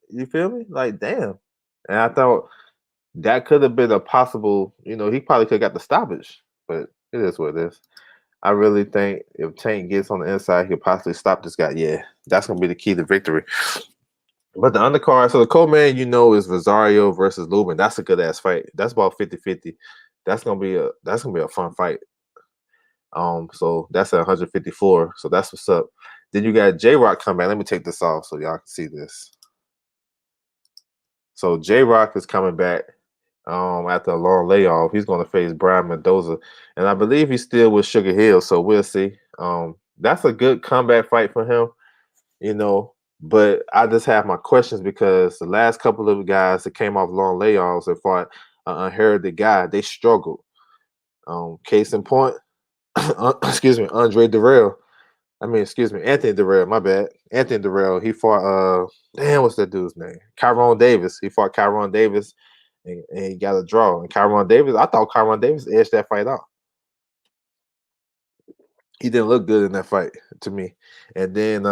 You feel me? Like, damn. And I thought that could have been a possible, he probably could have got the stoppage, but it is what it is. I really think if Tank gets on the inside, he could possibly stop this guy. Yeah, that's gonna be the key to victory. But the undercard, so the co-main, is Rosario versus Lubin. That's a good ass fight. That's about 50-50. That's gonna be a fun fight. So that's at 154. So that's what's up. Then you got J Rock come back. Let me take this off so y'all can see this. So J Rock is coming back after a long layoff. He's going to face Brian Mendoza, and I believe he's still with Sugar Hill. So we'll see. That's a good comeback fight for him, you know. But I just have my questions because the last couple of guys that came off long layoffs and fought an unheralded guy, they struggled. Case in point, excuse me, Anthony Durrell. My bad, Anthony Durrell. He fought what's that dude's name? Kyron Davis. He fought Kyron Davis, and he got a draw. And Kyron Davis, I thought Kyron Davis edged that fight out. He didn't look good in that fight to me. And then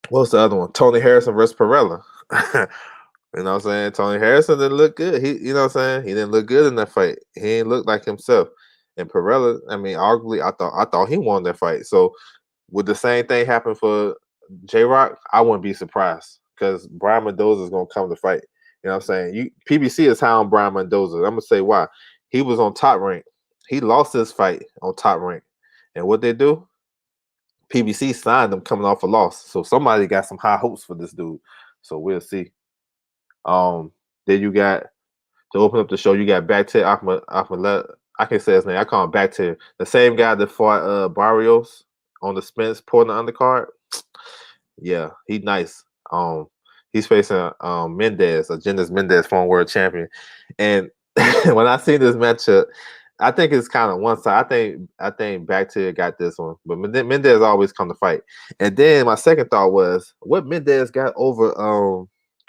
what's the other one? Tony Harrison versus Perella. You know what I'm saying? Tony Harrison didn't look good. You know what I'm saying? He didn't look good in that fight. He didn't look like himself. And Perella, I mean, arguably, I thought he won that fight. So would the same thing happen for J Rock? I wouldn't be surprised because Brian Mendoza is gonna come to fight. You know what I'm saying? PBC is high on Brian Mendoza. I'm gonna say why. He was on Top Rank. He lost his fight on Top Rank. And what they do? PBC signed him coming off a loss. So somebody got some high hopes for this dude. So we'll see. Then you got to open up the show. You got Bakhtir Ahmed. I can say his name. I call him Bakhtir. The same guy that fought Barrios on the Spence Portland undercard. Yeah, he's nice. He's facing Mendez, Agenda's Mendez, former world champion. And when I see this matchup, I think it's kind of one side. I think Bakhtir got this one, but Mendez always come to fight. And then my second thought was, what Mendez got over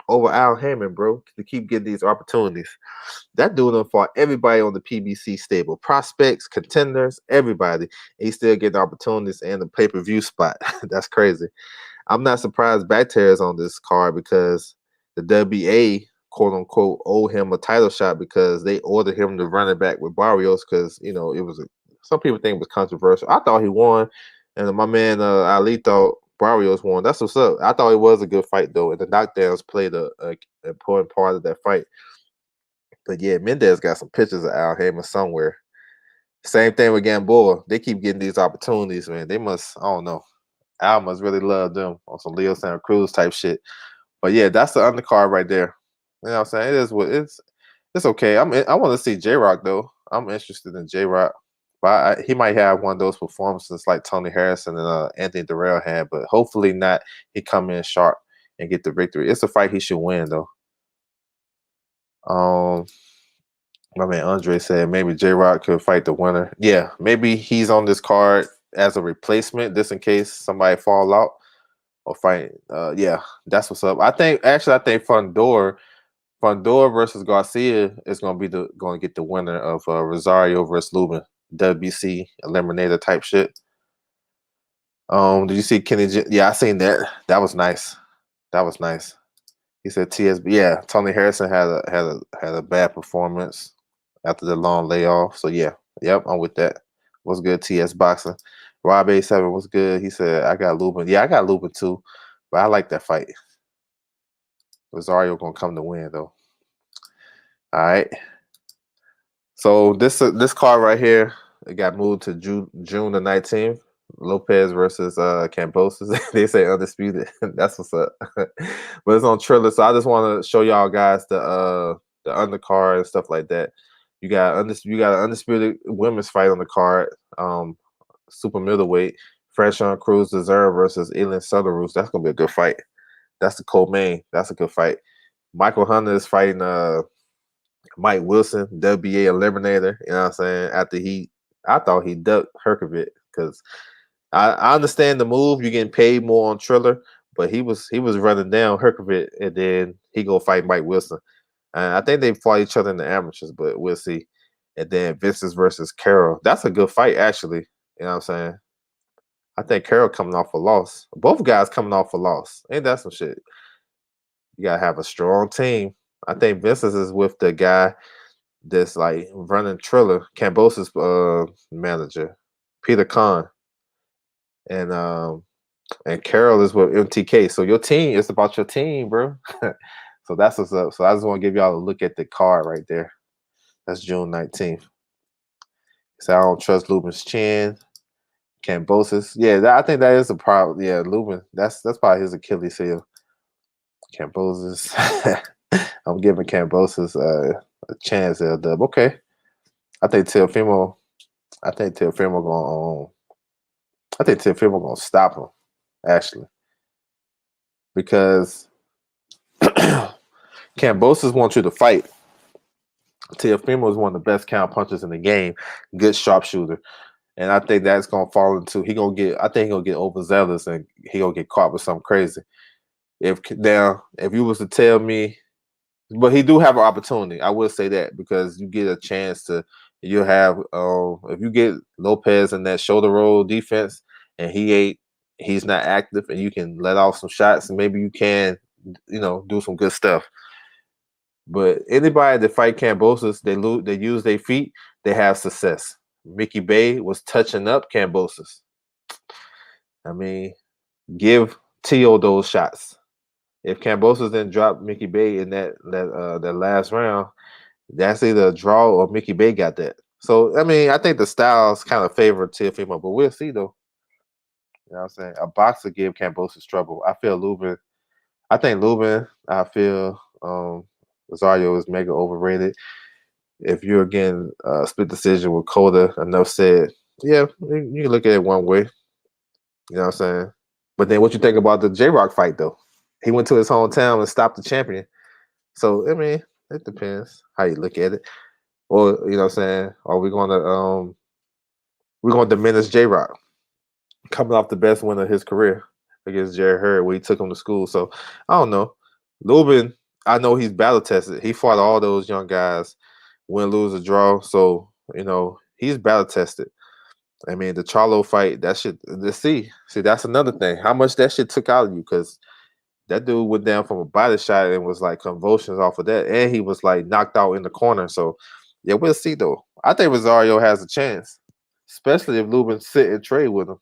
Al Haymon, bro, to keep getting these opportunities. That dude done fought everybody on the PBC stable, prospects, contenders, everybody. And he's still getting opportunities and the pay-per-view spot. That's crazy. I'm not surprised Bakhtir is on this card because the WA, quote unquote, owe him a title shot because they ordered him to run it back with Barrios because, it was some people think it was controversial. I thought he won, and my man Ali thought Barrios won. That's what's up. I thought it was a good fight though, and the knockdowns played a important part of that fight. But yeah, Mendez got some pictures of Al Haymon somewhere. Same thing with Gamboa. They keep getting these opportunities, man. They must, I don't know. Al must really love them on some Leo Santa Cruz type shit. But yeah, that's the undercard right there. You know what I'm saying? It is what it's okay. I want to see J Rock though. I'm interested in J Rock. But he might have one of those performances like Tony Harrison and Anthony Durrell had, but hopefully not. He come in sharp and get the victory. It's a fight he should win though. My man Andre said maybe J Rock could fight the winner. Yeah, maybe he's on this card as a replacement, just in case somebody fall out or fight. Yeah, that's what's up. I think Fundor versus Garcia is going to get the winner of Rosario versus Lubin, WBC eliminator type shit. Did you see Kenny? Yeah, I seen that. That was nice. That was nice. He said TSB. Yeah, Tony Harrison had a bad performance after the long layoff. So yeah, yep, I'm with that. What's good, TS Boxing? Rob A7 was good. He said I got Lubin. Yeah, I got Lubin too, but I like that fight. Rosario gonna come to win though. All right. So this card right here, it got moved to June the 19th. Lopez versus Cambosis. They say Undisputed. That's what's up. But it's on Triller. So I just want to show y'all guys the undercard and stuff like that. You got an undisputed women's fight on the card. Super middleweight. Franchon Cruz Deserve versus Elin Sutherus. That's gonna be a good fight. That's the co-main. That's a good fight. Michael Hunter is fighting Mike Wilson, WBA eliminator. You know what I'm saying? After I thought he ducked Herkovic because I understand the move. You're getting paid more on Triller, but he was running down Herkovic, and then he go fight Mike Wilson. And I think they fought each other in the amateurs, but we'll see. And then Vinces versus Carroll. That's a good fight, actually. You know what I'm saying? I think Carroll coming off a loss. Both guys coming off a loss. Ain't that some shit? You gotta have a strong team. I think Vinces is with the guy that's like running Triller, Cambosa's manager, Peter Khan, and Carroll is with MTK. So your team is about your team, bro. So that's what's up. So I just want to give y'all a look at the card right there. That's June 19th. So I don't trust Lubin's chin. Cambosis. Yeah, I think that is a problem. Yeah, Lubin. That's probably his Achilles heel. Cambosis. I'm giving Cambosis a chance at a dub. Okay. I think Teofimo. I think Teofimo gonna. I think Teofimo gonna stop him. Actually, because Cambosis wants you to fight. Teofimo is one of the best count punchers in the game. Good sharpshooter. And I think that's gonna fall into I think he gonna get overzealous and he gonna get caught with something crazy. If you was to tell me, but he do have an opportunity, I will say that, because you get a chance to you have if you get Lopez in that shoulder roll defense and he's not active and you can let off some shots and maybe you can do some good stuff. But anybody that fight Cambosis, they use their feet, they have success. Mickey Bay was touching up Cambosis. I mean, give Tio those shots. If Cambosis didn't drop Mickey Bay in that last round, that's either a draw or Mickey Bay got that. So I mean, I think the styles kind of favor Teofimo, but we'll see though. You know what I'm saying? A boxer give Cambosis trouble. I feel Lubin. I think Lubin. I feel Rosario is mega overrated. If you're getting a split decision with Coda, enough said. Yeah, you can look at it one way. You know what I'm saying? But then what you think about the J-Rock fight, though? He went to his hometown and stopped the champion. So, I mean, it depends how you look at it. Or, you know what I'm saying? Are we going to diminish J-Rock coming off the best win of his career against Jerry Hurd where he took him to school? So, I don't know. Lubin, I know he's battle tested. He fought all those young guys, win, lose, or draw. So, he's battle tested. I mean, the Charlo fight, that shit, see, that's another thing. How much that shit took out of you, because that dude went down from a body shot and was like convulsions off of that. And he was like knocked out in the corner. So, yeah, we'll see, though. I think Rosario has a chance, especially if Lubin sit and trade with him.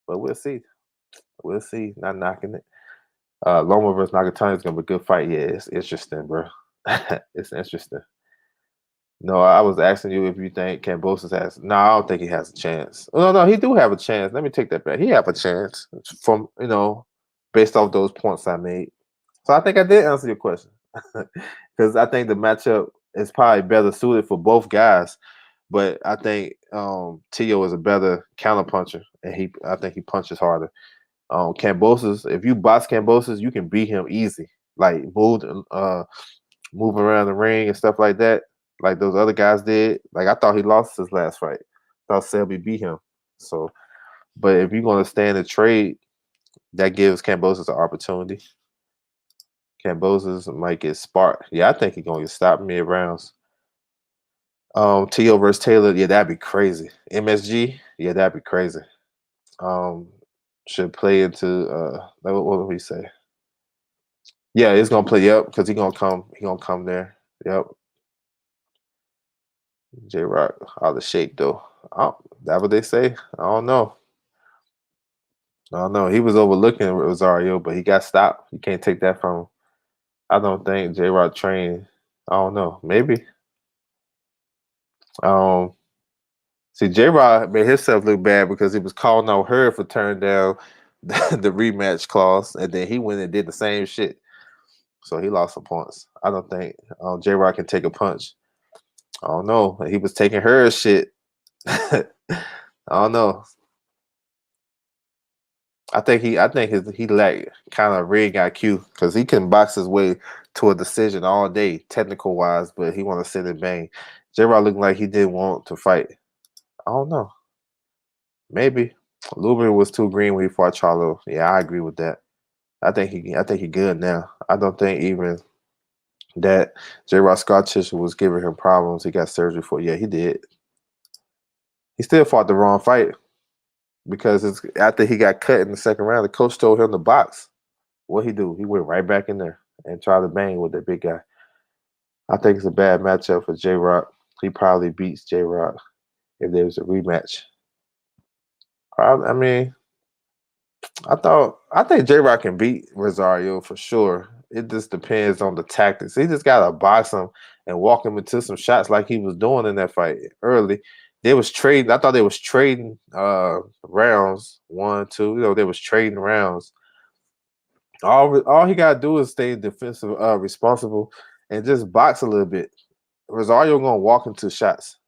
But we'll see. We'll see. Not knocking it. Loma versus Nagatani is going to be a good fight. Yeah, it's interesting, bro. It's interesting. No, I was asking you if you think Cambosis has. No, I don't think he has a chance. No, he do have a chance. Let me take that back. He have a chance from based off those points I made. So I think I did answer your question because I think the matchup is probably better suited for both guys. But I think Tio is a better counterpuncher, and I think he punches harder. Cambosis, if you box Cambosis, you can beat him easy. Like move around the ring and stuff like that, like those other guys did. Like I thought he lost his last fight. I thought Selby beat him. So, but if you're gonna stand and trade, that gives Cambosis an opportunity. Cambosis might get sparked. Yeah, I think he's gonna get stopped mid rounds. Tio versus Taylor, yeah, that'd be crazy. MSG, yeah, that'd be crazy. Should play into what would we say? Yeah, it's gonna play. Yep, because he's gonna come. He gonna come there. Yep. J Rock out of shape though. That what they say? I don't know. I don't know. He was overlooking Rosario, but he got stopped. You can't take that from him. I don't think J Rock trained. I don't know. Maybe. Um. See, J Rock made himself look bad because he was calling out her for turning down the rematch clause, and then he went and did the same shit. So he lost some points. I don't think J Rock can take a punch. I don't know. He was taking her shit. I don't know. I think he lacked kind of ring IQ because he can box his way to a decision all day, technical wise, but he want to sit and bang. J-Rod looked like he didn't want to fight. I don't know. Maybe Lubin was too green when he fought Charlo. Yeah, I agree with that. I think he good now. I don't think even that J. Rock scar tissue was giving him problems. He got surgery for. Yeah, he did. He still fought the wrong fight because it's after he got cut in the second round. The coach told him to box. What he do? He went right back in there and tried to bang with that big guy. I think it's a bad matchup for J. Rock. He probably beats J. Rock if there was a rematch. Probably. I mean, I think J Rock can beat Rosario for sure. It just depends on the tactics. He just gotta box him and walk him into some shots like he was doing in that fight early. They was trading. I thought they was trading rounds, 1, 2. They was trading rounds. All he gotta do is stay defensive, responsible, and just box a little bit. Rosario gonna walk into shots.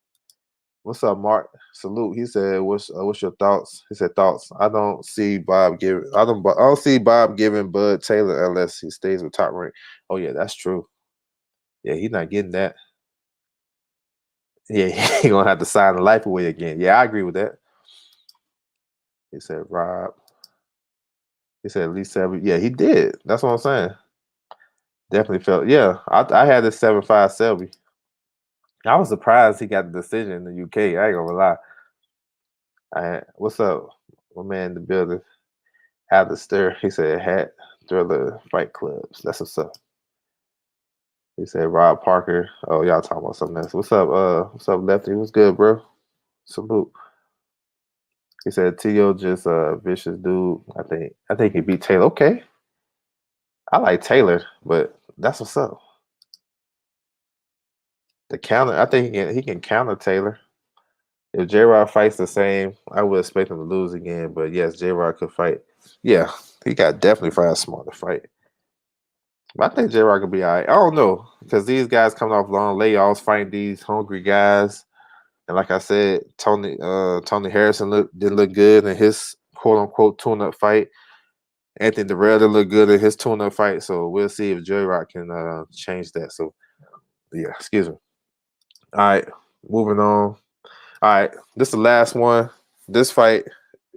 What's up, Mark? Salute. He said, "What's your thoughts?" He said, "Thoughts. I don't see Bob giving Bud Taylor unless he stays with top rank." Oh yeah, that's true. Yeah, he's not getting that. Yeah, he gonna have to sign the life away again. Yeah, I agree with that. He said, "Rob." He said at least 7. Yeah, he did. That's what I'm saying. Definitely felt. Yeah, I had this 7-5 Selby. I was surprised he got the decision in the UK. I ain't gonna lie. What's up, my man in the building? Have the stir. He said hat thriller fight clubs. That's what's up. He said Rob Parker. Oh, y'all talking about something else. What's up, Lefty? What's good, bro? Salute. He said T.O. just a vicious dude. I think he beat Taylor. Okay. I like Taylor, but that's what's up. The counter, I think he can counter Taylor. If J Rod fights the same, I would expect him to lose again. But yes, J Rod could fight. Yeah, he got definitely find smart to fight. But I think J Rock could be all right. I don't know because these guys coming off long layoffs, fighting these hungry guys, and like I said, Tony Harrison didn't look good in his quote unquote tune up fight. Anthony Durrell didn't look good in his tune up fight. So we'll see if J Rock can change that. So yeah, excuse me. All right, moving on. All right, this is the last one. This fight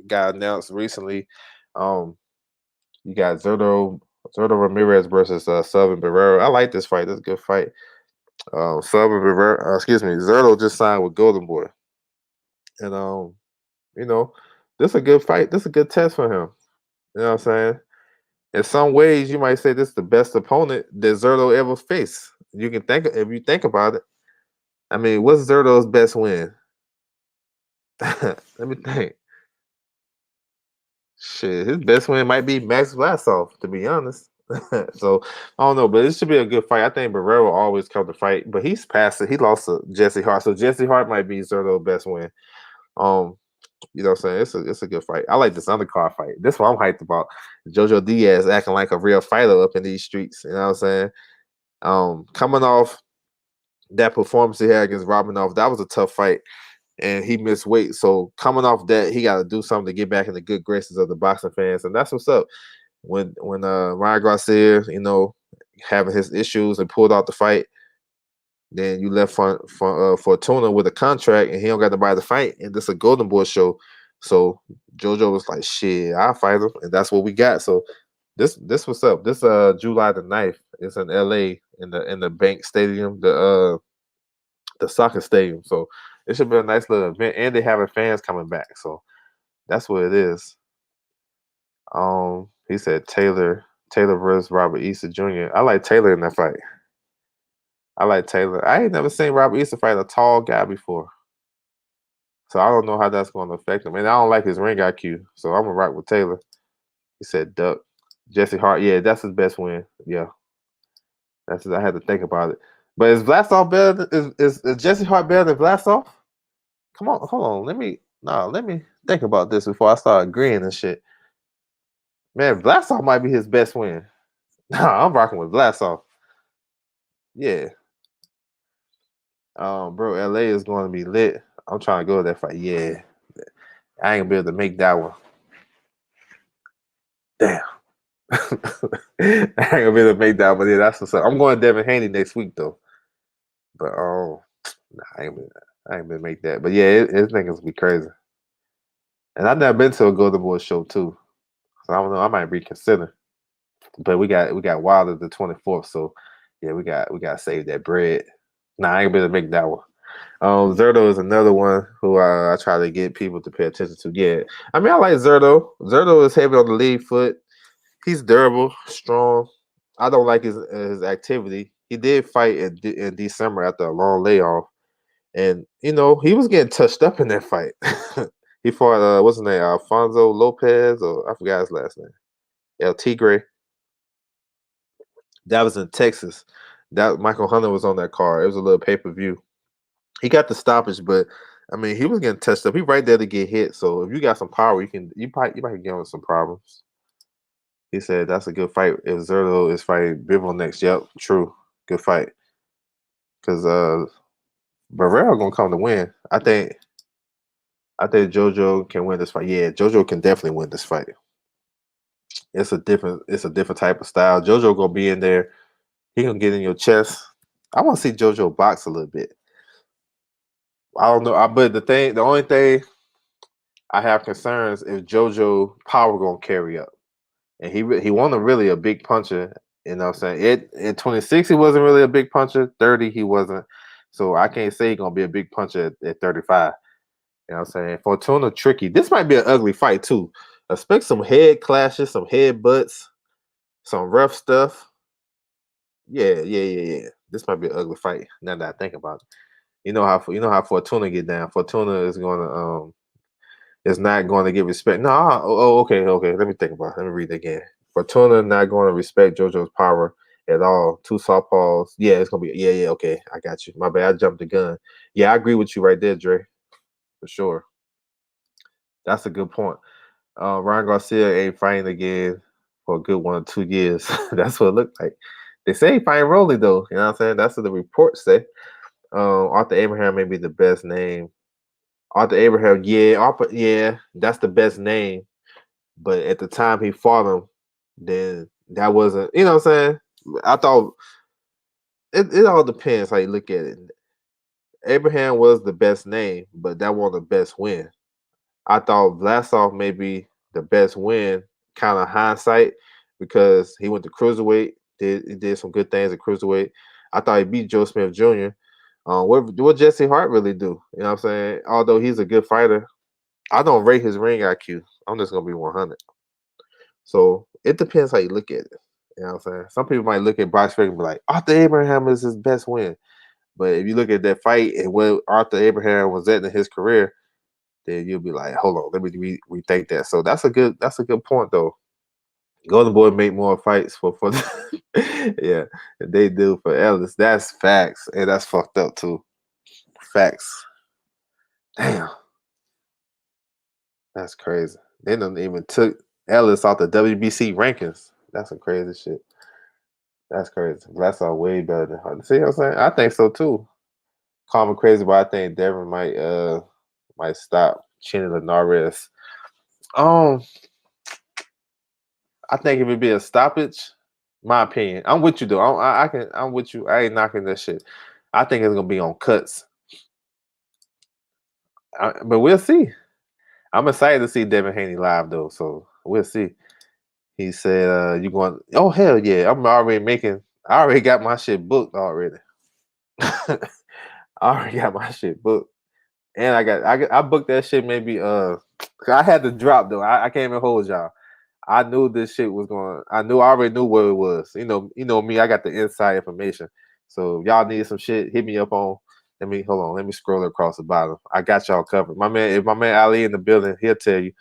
got announced recently. Um, you got Zerto Ramirez versus Sullivan Barrera. I like this fight. This is a good fight. Zerto just signed with Golden Boy, and you know, this is a good fight. This is a good test for him. You know what I'm saying? In some ways, you might say this is the best opponent that Zerto ever faced. You can think if you think about it. I mean, what's Zerto's best win? Let me think. Shit, his best win might be Max Vlasov, to be honest. So I don't know, but it should be a good fight. I think Barrera will always come to fight, but he's past it. He lost to Jesse Hart, so Jesse Hart might be Zerto's best win. Um, you know what I'm saying? It's a good fight. I like this undercard fight. This one I'm hyped about. Jojo Diaz acting like a real fighter up in these streets. You know what I'm saying? Coming off that performance he had against Robinov, that was a tough fight. And he missed weight. So coming off that, he got to do something to get back in the good graces of the boxing fans. And that's what's up. When Ryan Garcia, having his issues and pulled out the fight, then you left Fortuna with a contract and he don't got nobody to fight. And this is a Golden Boy show. So JoJo was like, shit, I'll fight him. And that's what we got. So this what's up. This July the 9th. It's in LA in the Bank Stadium, the soccer stadium. So it should be a nice little event. And they having fans coming back. So that's what it is. He said Taylor versus Robert Easter Jr. I like Taylor in that fight. I like Taylor. I ain't never seen Robert Easter fight a tall guy before. So I don't know how that's going to affect him. And I don't like his ring IQ. So I'm going to rock with Taylor. He said Duck. Jesse Hart. Yeah, that's his best win. Yeah. I had to think about it. But is Vlasov better is Jesse Hart better than Vlasov? Come on, hold on. Let me think about this before I start agreeing and shit. Man, Vlasov might be his best win. Nah, I'm rocking with Vlasov. Yeah. Bro, LA is going to be lit. I'm trying to go to that fight. Yeah. I ain't gonna be able to make that one. Damn. I ain't gonna be able to make that one. Yeah, that's what's up. I'm going to Devin Haney next week though. But nah, I ain't gonna make that. But yeah, it's gonna be crazy. And I've never been to a Golden Boy show too. So I don't know, I might reconsider. But we got Wilder the 24th, so Yeah, we got to save that bread. Nah, I ain't gonna make that one. Zerto is another one who I try to get people to pay attention to. Yeah, I mean I like Zerto. Zerto is heavy on the lead foot. He's durable, strong. I don't like his activity. He did fight in December after a long layoff, and he was getting touched up in that fight. He fought what's his name, Alfonso Lopez, or I forgot his last name, El Tigre. That was in Texas. That Michael Hunter was on that card. It was a little pay-per-view. He got the stoppage, but I mean he was getting touched up. He right there to get hit. So if you got some power, you might get him some problems. He said that's a good fight. If Zerto is fighting Bivol next, yep, true, good fight. Because Barrera gonna come to win. I think JoJo can win this fight. Yeah, JoJo can definitely win this fight. It's a different type of style. JoJo gonna be in there. He gonna get in your chest. I want to see JoJo box a little bit. I don't know. But the only thing I have concerns if JoJo power gonna carry up, and he wasn't really a big puncher. You know what I'm saying? At 26 he wasn't really a big puncher. 30 he wasn't. So I can't say he's gonna be a big puncher at 35. You know what I'm saying? Fortuna tricky. This might be an ugly fight too. Expect some head clashes, some head butts, some rough stuff. Yeah, yeah, yeah, yeah. This might be an ugly fight. Now that I think about it, you know how Fortuna get down. Fortuna is not going to give respect. No, okay, okay. Let me think about it. Let me read it again. Fortuna not going to respect JoJo's power at all. Two southpaws. Yeah, it's gonna be. Yeah, yeah. Okay, I got you. My bad. I jumped the gun. Yeah, I agree with you right there, Dre. For sure. That's a good point. Ryan Garcia ain't fighting again for a good 1 or 2 years. That's what it looked like. They say he fighting Rolly though. You know what I'm saying? That's what the reports say. Arthur Abraham may be the best name. Arthur Abraham, yeah, yeah, that's the best name. But at the time he fought him, then that wasn't. You know what I'm saying? I thought it all depends how you look at it. Abraham was the best name, but that wasn't the best win. I thought Vlasov may be the best win, kind of hindsight, because he went to cruiserweight, he did some good things at cruiserweight. I thought he beat Joe Smith Jr. What Jesse Hart really do? You know what I'm saying? Although he's a good fighter, I don't rate his ring IQ. I'm just gonna be 100. So it depends how you look at it. You know what I'm saying? Some people might look at Bryce Strickland and be like, Arthur Abraham is his best win. But if you look at that fight and where Arthur Abraham was at in his career, then you'll be like, hold on, let me rethink that. So that's a good point though. Golden Boy make more fights for yeah, they do for Ellis. That's facts, and that's fucked up too. Facts. Damn, that's crazy. They don't even took Ellis off the WBC rankings. That's some crazy shit. That's crazy. That's all way better than her. See what I'm saying? I think so too. Call me crazy, but I think Devin might stop Chinny Linares. Um, I think if it be a stoppage, my opinion. I'm with you though. I'm with you. I ain't knocking that shit. I think it's gonna be on cuts. But we'll see. I'm excited to see Devin Haney live though, so we'll see. He said, "You going? Oh hell yeah! I already got my shit booked already. I already got my shit booked, and I booked that shit maybe. 'Cause I had to drop though. I can't even hold y'all. I knew this shit was going. I already knew what it was. You know me. I got the inside information. So if y'all need some shit, hit me up on. Let me hold on. Let me scroll across the bottom. I got y'all covered. If my man Ali in the building, he'll tell you.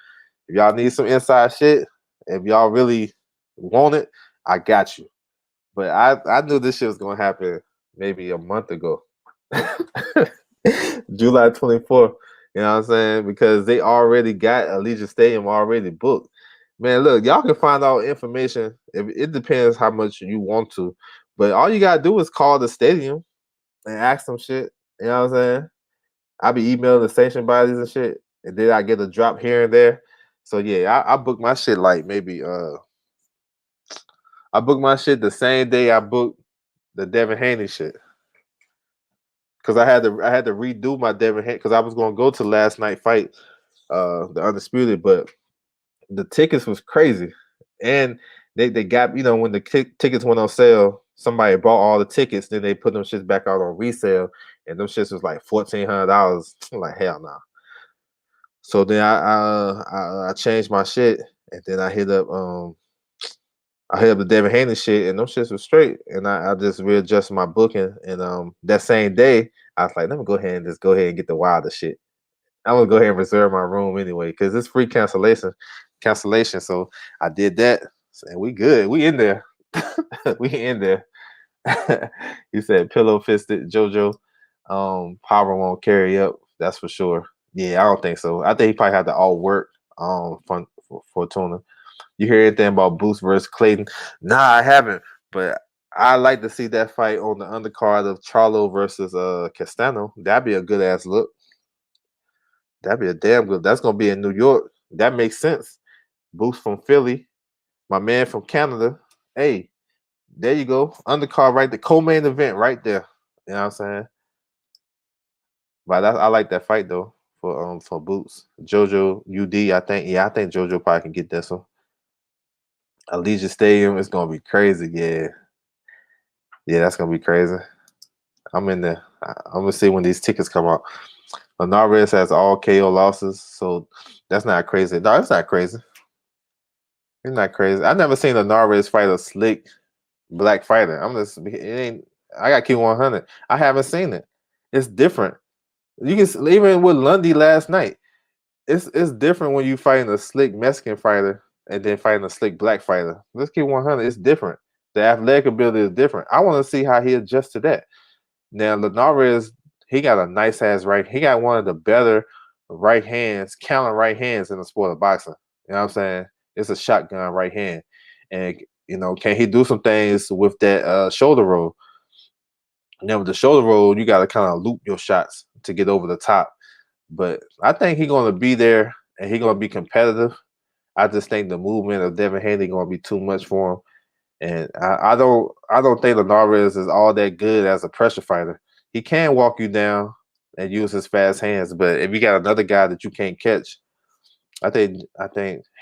If y'all need some inside shit, if y'all really want it, I got you. But I knew this shit was gonna happen maybe a month ago. July 24th. You know what I'm saying? Because they already got Allegiant Stadium already booked. Man, look, y'all can find out information. It depends how much you want to. But all you gotta do is call the stadium and ask them shit. You know what I'm saying? I be emailing the station bodies and shit. And then I get a drop here and there. So yeah, I booked my shit like maybe I booked my shit the same day I booked the Devin Haney shit. Cause I had to redo my Devin Haney because I was gonna go to last night fight, the Undisputed, but the tickets was crazy. And they got, when the tickets went on sale, somebody bought all the tickets, then they put them shits back out on resale, and them shits was like $1,400. I'm like, hell no. So then I changed my shit, and then I hit up the Devin Haney shit, and them shits was straight. And I just readjusted my booking, and that same day I was like, let me go ahead and get the Wilder shit. I'm gonna go ahead and reserve my room anyway because it's free cancellation. So I did that, and we good. We in there. We in there. He said pillow fisted JoJo. Power won't carry up. That's for sure. Yeah, I don't think so. I think he probably had to all work for Fortuna. You hear anything about Boost versus Clayton? Nah, I haven't. But I like to see that fight on the undercard of Charlo versus Castano. That'd be a good ass look. That'd be a damn good. That's gonna be in New York. That makes sense. Boost from Philly, my man from Canada. Hey, there you go. Undercard right, the co-main event right there. You know what I'm saying? But I like that fight though for Boots. JoJo UD, I think. Yeah, I think JoJo probably can get this one. Allegiant Stadium is gonna be crazy. Yeah, that's gonna be crazy. I'm in there. I'm gonna see when these tickets come out. Linares has all KO losses, so that's not crazy. No, it's not crazy. It's not crazy. I've never seen Linares fight a slick black fighter. It ain't. I got Q100. I haven't seen it. It's different. You can even with Lundy last night. It's different when you fighting a slick Mexican fighter and then fighting a slick black fighter. Let's keep 100. It's different. The athletic ability is different. I want to see how he adjusts to that. Now Linares, he got a nice ass right. He got one of the better right hands, counter right hands in the sport of boxing. You know what I'm saying? It's a shotgun right hand, and can he do some things with that shoulder roll? Now with the shoulder roll, you got to kind of loop your shots to get over the top. But I think he's going to be there and he's going to be competitive. I just think the movement of Devin Haney going to be too much for him, and I don't think Linares is all that good as a pressure fighter. He can walk you down and use his fast hands, but if you got another guy that you can't catch, I think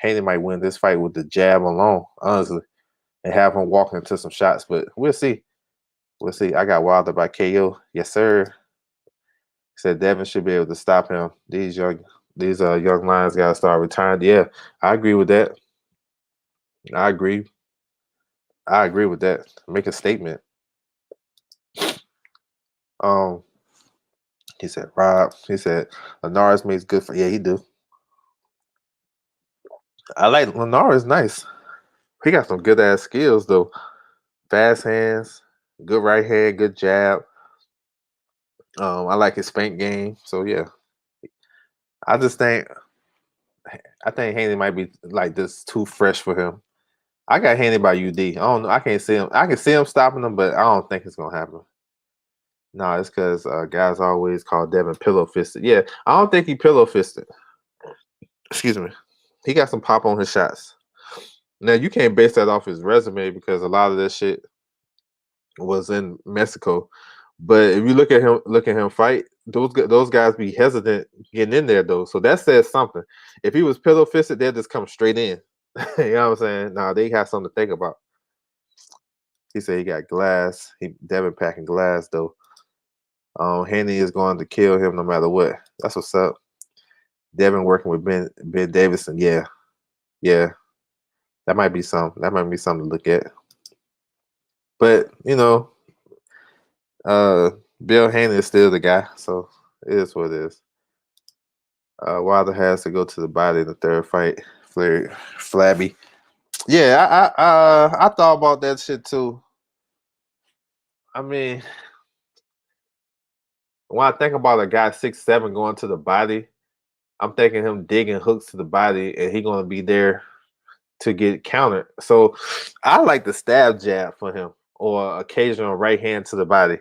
Haney might win this fight with the jab alone, honestly, and have him walk into some shots. But we'll see. We'll see. I got Wilder by KO. Yes, sir. Said Devin should be able to stop him. These young lions gotta start retiring. Yeah, I agree with that. I agree. I agree with that. Make a statement. Um, he said Rob. He said Linares makes good for. Yeah, he do. I like Linares. Nice. He got some good ass skills though. Fast hands, good right hand, good jab. I like his spank game. So yeah, I just think Haney might be like this too fresh for him. I got Haney by UD. I don't know. I can't see him. I can see him stopping him, but I don't think it's gonna happen. No, it's because guys always call Devin pillow fisted. Yeah, I don't think he pillow fisted. Excuse me. He got some pop on his shots. Now you can't base that off his resume because a lot of that shit was in Mexico. But if you look at him fight, those guys be hesitant getting in there though. So that says something. If he was pillow fisted, they'll just come straight in. You know what I'm saying? Nah, they have something to think about. He said he got glass. Devin packing glass though. Haney is going to kill him no matter what. That's what's up. Devin working with Ben Davison. Yeah. That might be something. That might be something to look at. But Bill Haney is still the guy, so it is what it is. Wilder has to go to the body in the third fight. Flabby. Yeah, I thought about that shit too. I mean, when I think about a guy 6'7" going to the body, I'm thinking him digging hooks to the body, and he gonna be there to get countered. So I like the stab jab for him or occasional right hand to the body.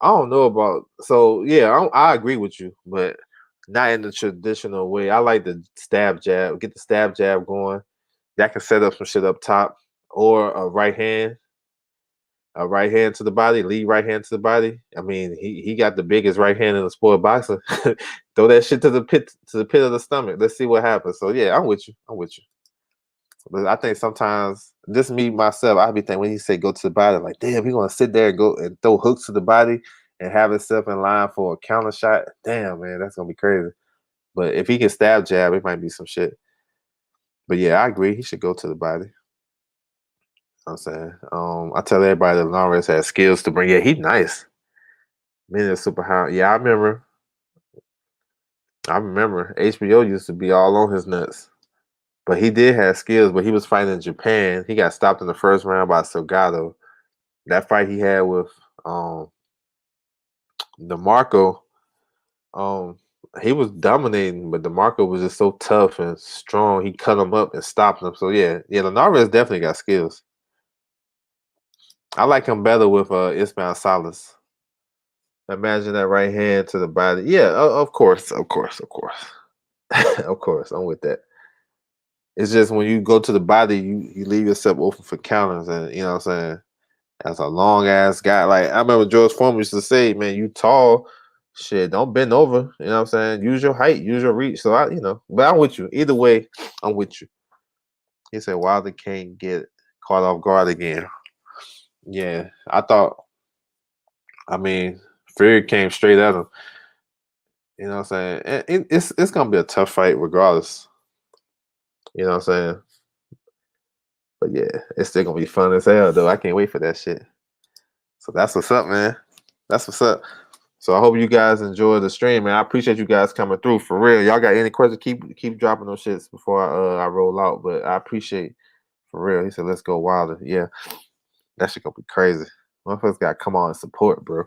I don't know about. So yeah, I agree with you, but not in the traditional way. I like the stab jab. Get the stab jab going. That can set up some shit up top, or a right hand to the body, lead right hand to the body. I mean, he got the biggest right hand in the sport of boxing. Throw that shit to the pit of the stomach. Let's see what happens. So yeah, I'm with you. But I think sometimes, just me myself, I be thinking when he say go to the body, like, damn, he gonna sit there and go and throw hooks to the body and have himself in line for a counter shot. Damn, man, that's gonna be crazy. But if he can stab jab, it might be some shit. But yeah, I agree. He should go to the body. I'm saying. I tell everybody that Lawrence has skills to bring. Yeah, he nice. Man, is super high. Yeah, I remember. I remember HBO used to be all on his nuts. But he did have skills, but he was fighting in Japan. He got stopped in the first round by Salgado. That fight he had with um DeMarco, um, he was dominating, but DeMarco was just so tough and strong. He cut him up and stopped him. So yeah, Linares definitely got skills. I like him better with Ismail Salas. Imagine that right hand to the body. Yeah, of course, of course, of course. Of course, I'm with that. It's just when you go to the body, you leave yourself open for counters, and you know what I'm saying. That's a long ass guy. Like I remember George Foreman used to say, "Man, you tall, shit. Don't bend over." You know what I'm saying? Use your height, use your reach. So but I'm with you. Either way, I'm with you. He said Wilder can't get caught off guard again. Yeah, I thought. I mean, Fury came straight at him. You know what I'm saying? It's gonna be a tough fight regardless. You know what I'm saying? But yeah, it's still gonna be fun as hell though. I can't wait for that shit. So that's what's up, man. That's what's up. So I hope you guys enjoy the stream, man. I appreciate you guys coming through for real. Y'all got any questions? Keep dropping those shits before I roll out. But I appreciate for real. He said, "Let's go Wilder." Yeah, that shit gonna be crazy. Motherfuckers gotta come on and support, bro.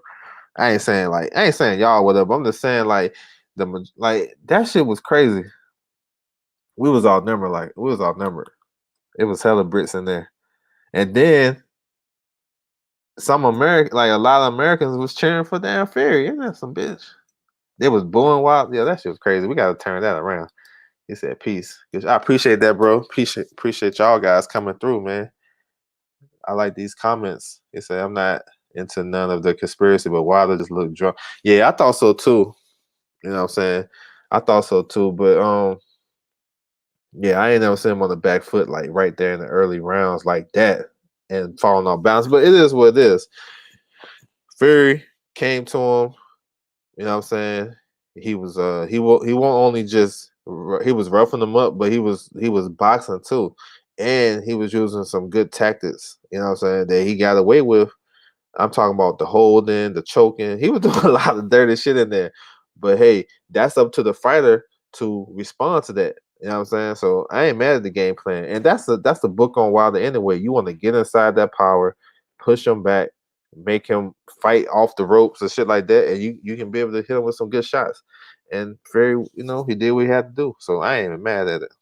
I ain't saying y'all whatever. I'm just saying like that shit was crazy. We was outnumbered. Like we was outnumbered. It was hella Brits in there, and then some American, like a lot of Americans, was cheering for damn Fury. Isn't that some bitch? They was booing wild. Yeah, that shit was crazy. We gotta turn that around. He said, "Peace." I appreciate that, bro. Appreciate y'all guys coming through, man. I like these comments. He said, "I'm not into none of the conspiracy, but Wilder just looked drunk." Yeah, I thought so too. You know what I'm saying? I thought so too, but yeah, I ain't never seen him on the back foot like right there in the early rounds like that and falling off balance. But it is what it is. Fury came to him. You know what I'm saying? He was he won't only just he was roughing them up, but he was boxing too. And he was using some good tactics, you know what I'm saying, that he got away with. I'm talking about the holding, the choking. He was doing a lot of dirty shit in there. But hey, that's up to the fighter to respond to that. You know what I'm saying? So I ain't mad at the game plan. And that's the book on Wilder anyway. You want to get inside that power, push him back, make him fight off the ropes and shit like that, and you can be able to hit him with some good shots. And very, he did what he had to do. So I ain't even mad at it.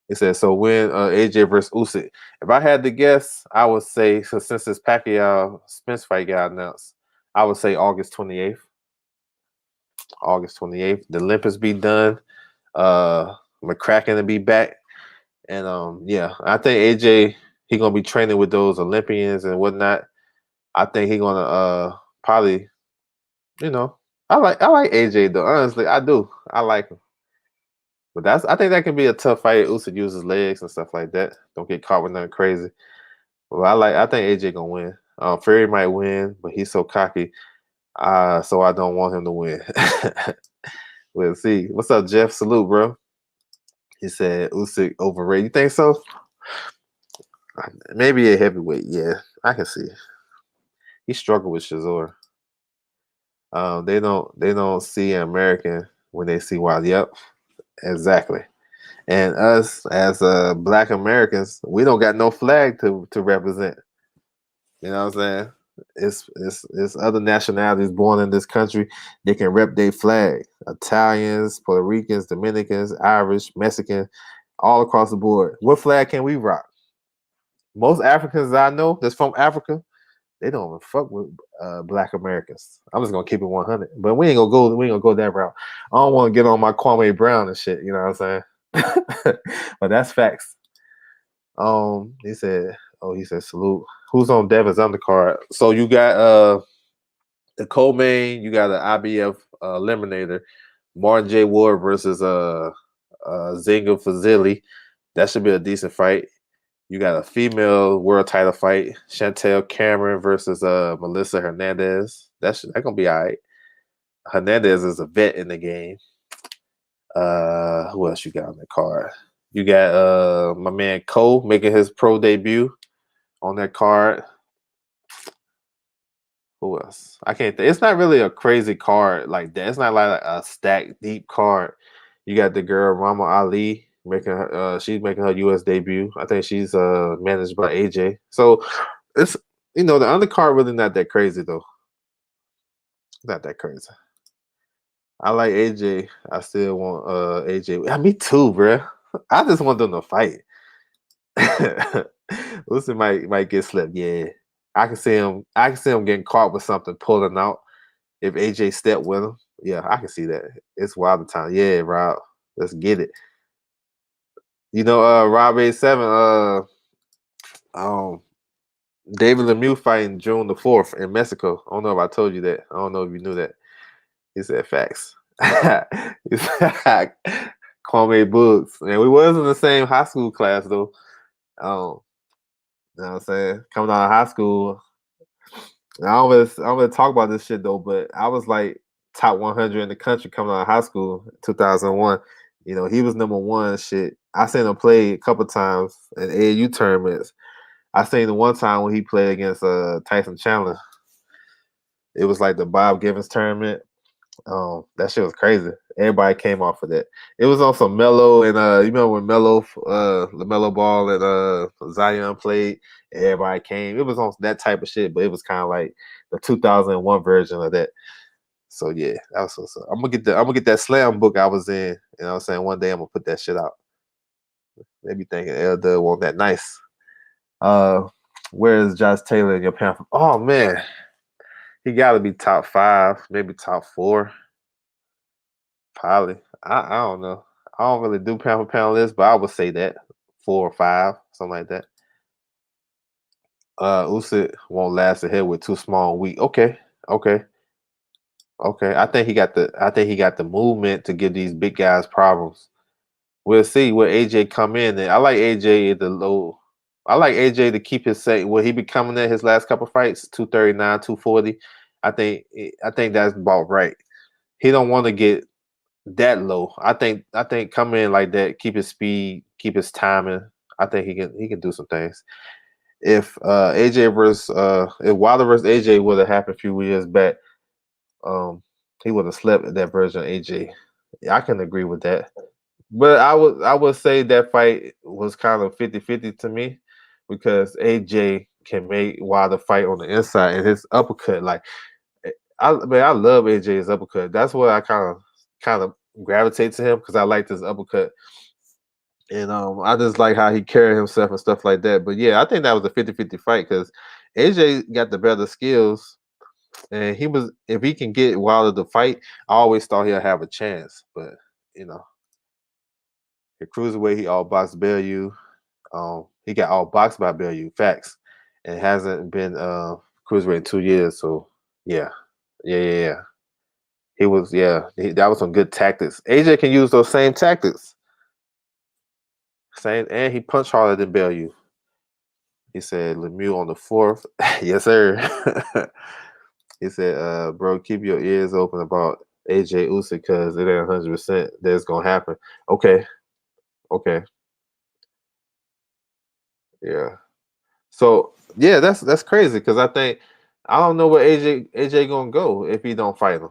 He said, so when AJ versus Usyk, if I had to guess, I would say, so since this Pacquiao Spence fight got announced, I would say August 28th. August 28th. The Olympics be done. McCracken to be back. And yeah, I think AJ, he gonna be training with those Olympians and whatnot. I think he gonna probably, you know, I like AJ though. Honestly, I do. I like him. But I think that can be a tough fight. Usyk uses legs and stuff like that. Don't get caught with nothing crazy. Well, I think AJ gonna win. Fury might win, but he's so cocky. So I don't want him to win. We'll see. What's up, Jeff? Salute, bro. He said Usyk overrated. You think so? Maybe a heavyweight. Yeah, I can see. He struggled with Shazor. They don't see an American when they see Wild. Yep, exactly. And us as Black Americans, we don't got no flag to represent. You know what I'm saying? It's other nationalities born in this country. They can rep their flag. Italians, Puerto Ricans, Dominicans, Irish, Mexican, all across the board. What flag can we rock? Most Africans I know that's from Africa, they don't even fuck with Black Americans. I'm just gonna keep it 100. But we ain't gonna go that route. I don't want to get on my Kwame Brown and shit. You know what I'm saying? But that's facts. He said salute. Who's on Devin's undercard? So you got the co-main, you got an IBF eliminator, Martin J. Ward versus Zinga Fazili. That should be a decent fight. You got a female world title fight, Chantel Cameron versus Melissa Hernandez. That gonna be all right. Hernandez is a vet in the game. Who else you got on the card? You got my man Cole making his pro debut on that card. Who else? I can't think. It's not really a crazy card like that. It's not like a stacked deep card. You got the girl Rama Ali making her she's making her US debut. I think she's managed by AJ. So it's the undercard really not that crazy though. Not that crazy. I like AJ. I still want AJ. Yeah, me too, bro. I just want them to fight. Listen, might get slipped. Yeah, I can see him. I can see him getting caught with something pulling out. If AJ step with him, yeah, I can see that. It's wild time. Yeah, Rob, let's get it. Rob 87. Um, David Lemieux fighting June the 4th in Mexico. I don't know if I told you that. I don't know if you knew that. He said facts. He said, Kwame Books. And we was in the same high school class though. You know what I'm saying? Coming out of high school. I don't really talk about this shit though, but I was like top 100 in the country coming out of high school, 2001. He was number one. Shit, I seen him play a couple times in AAU tournaments. I seen the one time when he played against Tyson Chandler. It was like the Bob Givens tournament. That shit was crazy. Everybody came off of that. It was on some Melo and you remember when LaMelo Ball and Zion played, everybody came. It was on that type of shit, but it was kind of like the 2001 version of that. So yeah, that was what's up. I'm gonna get that slam book I was in. You know what I'm saying? One day I'm gonna put that shit out. They be thinking L Dub won't that nice. Where is Josh Taylor in your Panther? Oh man, he gotta be top 5, maybe top 4. Probably. I don't know. I don't really do pound for pound list, but I would say that 4 or 5, something like that. Usyk won't last ahead with too small and weak. Okay. I think he got the movement to give these big guys problems. We'll see where AJ come in. And I like AJ at the low. I like AJ to keep his say where he be coming in his last couple fights, 239, 240. I think that's about right. He don't want to get that low. I think coming in like that, keep his speed, keep his timing. I think he can do some things. If AJ versus if Wilder versus AJ would have happened a few years back, he would have slept at that version of AJ. I can agree with that. But I would say that fight was kind of 50-50 to me because AJ can make Wilder fight on the inside and his uppercut. Like I love AJ's uppercut. That's what I kind of gravitate to him because I like this uppercut. And I just like how he carried himself and stuff like that. But yeah, I think that was a 50-50 fight because AJ got the better skills. And if he can get Wilder to fight, I always thought he'll have a chance. But you know, the cruiserweight, he all boxed Bellew. He got all boxed by Bellew, facts. And hasn't been cruiserweight in 2 years. So yeah. That was some good tactics. AJ can use those same tactics. And he punched harder than Bellew. He said Lemieux on the 4th. Yes, sir. He said, bro, keep your ears open about AJ Usyk because it ain't 100% that it's gonna happen. Okay. Yeah. So yeah, that's crazy because I don't know where AJ gonna go if he don't fight him.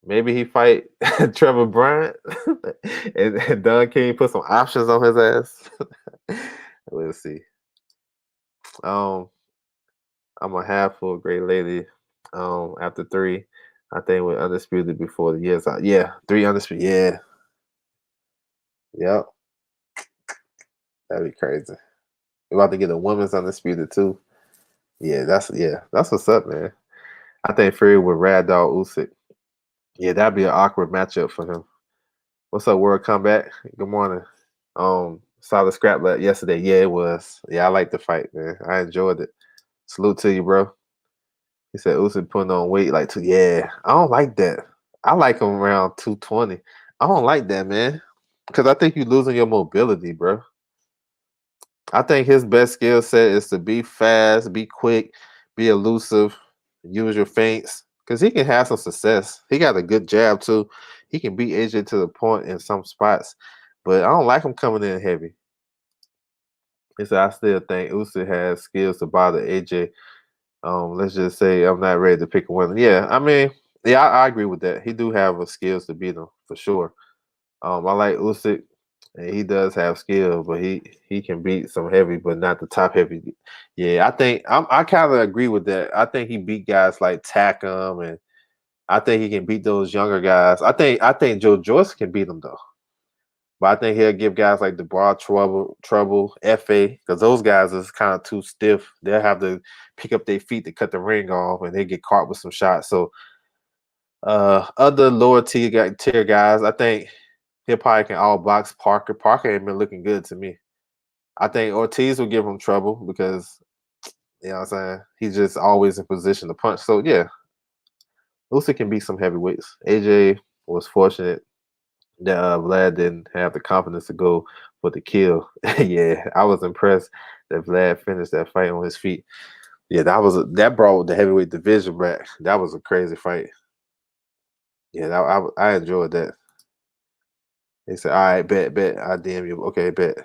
Maybe he fight Trevor Bryant and Don King put some options on his ass. Let's see. I'm a half full great lady. After 3, I think we're undisputed before the year's out. Yeah, 3 undisputed. Yeah, yep. That'd be crazy. We're about to get a women's undisputed too. That's what's up, man. I think Fury with Rad Dog Usyk. Yeah, that'd be an awkward matchup for him. What's up, World Comeback? Good morning. Solid scrap yesterday. Yeah, it was. Yeah, I like the fight, man. I enjoyed it. Salute to you, bro. He said Usyk putting on weight like I don't like that. I like him around 220. I don't like that, man. Because I think you're losing your mobility, bro. I think his best skill set is to be fast, be quick, be elusive, use your feints. Because he can have some success. He got a good jab too. He can beat AJ to the point in some spots, but I don't like him coming in heavy. And so I still think Usyk has skills to bother AJ. Let's just say I'm not ready to pick one. Yeah, I mean, yeah, I agree with that. He do have a skills to beat him for sure. I like Usyk, and he does have skill, but he can beat some heavy, but not the top heavy. Yeah, I kind of agree with that. I think he beat guys like Takam, and I think he can beat those younger guys. I think Joe Joyce can beat him though, but I think he'll give guys like DeBar trouble, FA, because those guys is kind of too stiff. They'll have to pick up their feet to cut the ring off, and they get caught with some shots. So other lower tier guys, I think he probably can all box Parker. Parker ain't been looking good to me. I think Ortiz will give him trouble because you know what I'm saying. He's just always in position to punch. So yeah, Usyk can beat some heavyweights. AJ was fortunate that Vlad didn't have the confidence to go for the kill. Yeah, I was impressed that Vlad finished that fight on his feet. Yeah, that brought the heavyweight division back. That was a crazy fight. Yeah, I enjoyed that. They said, "All right, bet, I DM you." Okay, bet.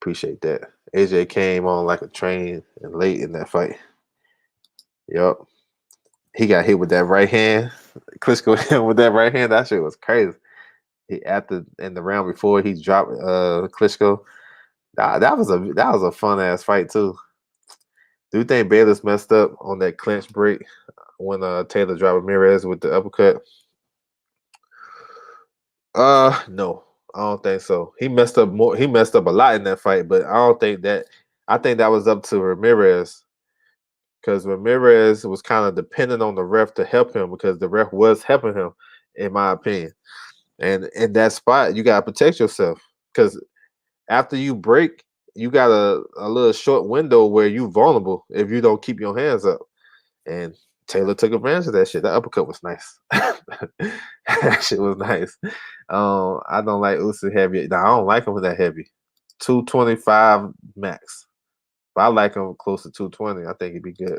Appreciate that. AJ came on like a train and late in that fight. Yup. He got hit with that right hand. Klitschko hit him with that right hand. That shit was crazy. He after in the round before he dropped Klitschko. That was a fun ass fight too. Do you think Bayless messed up on that clinch break when Taylor dropped Ramirez with the uppercut? No, I don't think so. He messed up more. He messed up a lot in that fight, but I don't think that. I think that was up to Ramirez because Ramirez was kind of dependent on the ref to help him because the ref was helping him, in my opinion. And in that spot, you gotta protect yourself because after you break, you got a little short window where you vulnerable if you don't keep your hands up. And Taylor took advantage of that shit. That uppercut was nice. That shit was nice. I don't like Usyk heavy. No, I don't like him that heavy. 225 max. But I like him close to 220. I think he'd be good.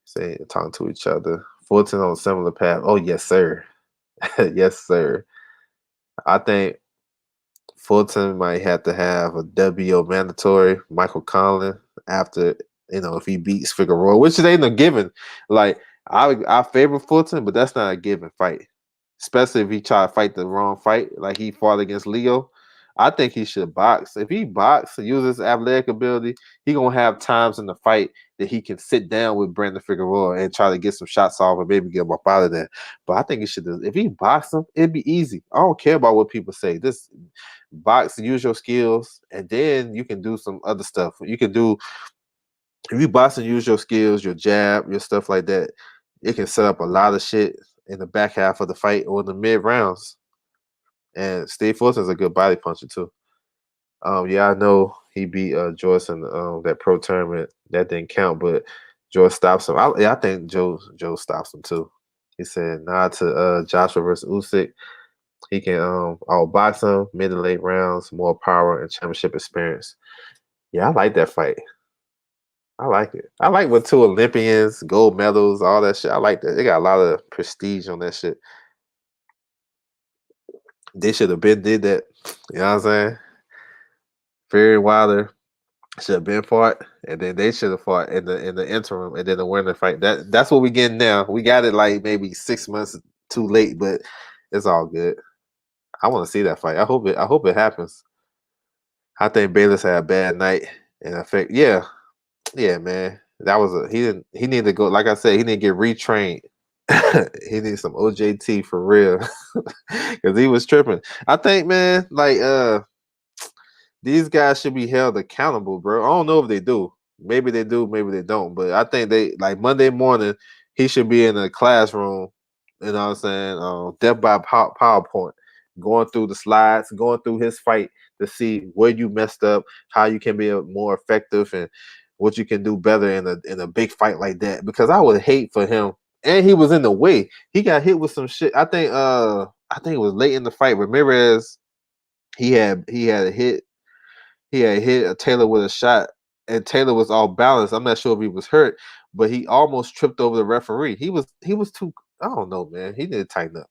Say talking to each other. 14 on a similar path. Oh yes, sir. Yes, sir. I think Fulton might have to have a WO mandatory. Michael Conlon after if he beats Figueroa, which they ain't a given. Like I favor Fulton, but that's not a given fight. Especially if he try to fight the wrong fight, like he fought against Leo. I think he should box. If he box and uses his athletic ability, he gonna have times in the fight that he can sit down with Brandon Figueroa and try to get some shots off and maybe get him up out of there. But I think he should. If he box him, it'd be easy. I don't care about what people say. This box, use your skills, and then you can do some other stuff. You can do if you box and use your skills, your jab, your stuff like that. It can set up a lot of shit in the back half of the fight or in the mid rounds. And Steve Fulton's a good body puncher too. Yeah, I know he beat Joyce in that pro tournament. That didn't count, but Joyce stops him. I think Joe stops him too. He said nah to Joshua versus Usyk. He can outbox him mid and late rounds, more power and championship experience. Yeah, I like that fight. I like it. I like when two Olympians, gold medals, all that shit. I like that. They got a lot of prestige on that shit. They should have been did that. You know what I'm saying? Fury Wilder should have been fought, and then they should have fought in the interim, and then the winner fight. That's what we getting now. We got it like maybe 6 months too late, but it's all good. I want to see that fight. I hope it happens. I think Bayless had a bad night, and I think yeah, man. That was he needed to go. Like I said, he need to get retrained. He needs some OJT for real, because he was tripping. I think, man, like these guys should be held accountable, bro. I don't know if they do. Maybe they do, maybe they don't. But I think they like Monday morning, he should be in a classroom, you know what I'm saying? Death by PowerPoint, going through the slides, going through his fight to see where you messed up, how you can be more effective, and what you can do better in a big fight like that. Because I would hate for him. And he was in the way. He got hit with some shit. I think I think it was late in the fight. Ramirez, he had a hit. He had hit a Taylor with a shot, and Taylor was all balanced. I'm not sure if he was hurt, but he almost tripped over the referee. He was too. I don't know, man. He need to tighten up.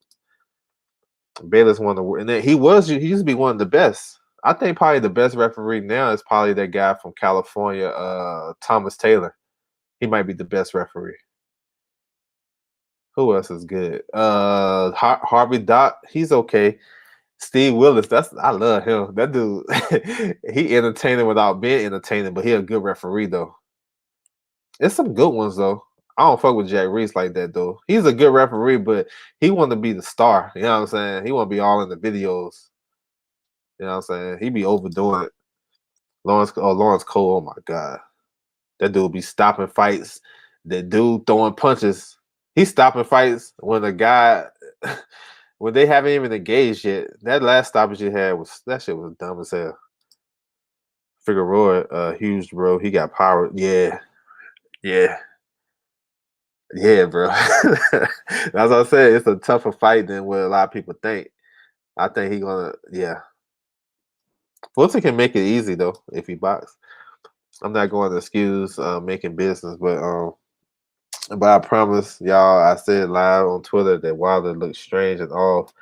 Bayless won the, and then he used to be one of the best. I think probably the best referee now is probably that guy from California, Thomas Taylor. He might be the best referee. Who else is good? Harvey Dock, he's okay. Steve Willis, I love him. That dude, he entertaining without being entertaining, but he a good referee though. It's some good ones though. I don't fuck with Jack Reese like that though. He's a good referee, but he want to be the star. You know what I'm saying? He want to be all in the videos. You know what I'm saying? He be overdoing it. Lawrence Cole, oh my god. That dude be stopping fights. That dude throwing punches. He's stopping fights when the guy when they haven't even engaged yet. That last stoppage he had that shit was dumb as hell. Figueroa, huge bro. He got power. Yeah. Yeah. Yeah, bro. That's what I said. It's a tougher fight than what a lot of people think. I think he gonna, yeah. Fulton can make it easy though if he box. I'm not going to excuse making business, but I promise y'all, I said live on Twitter that Wilder looked strange and off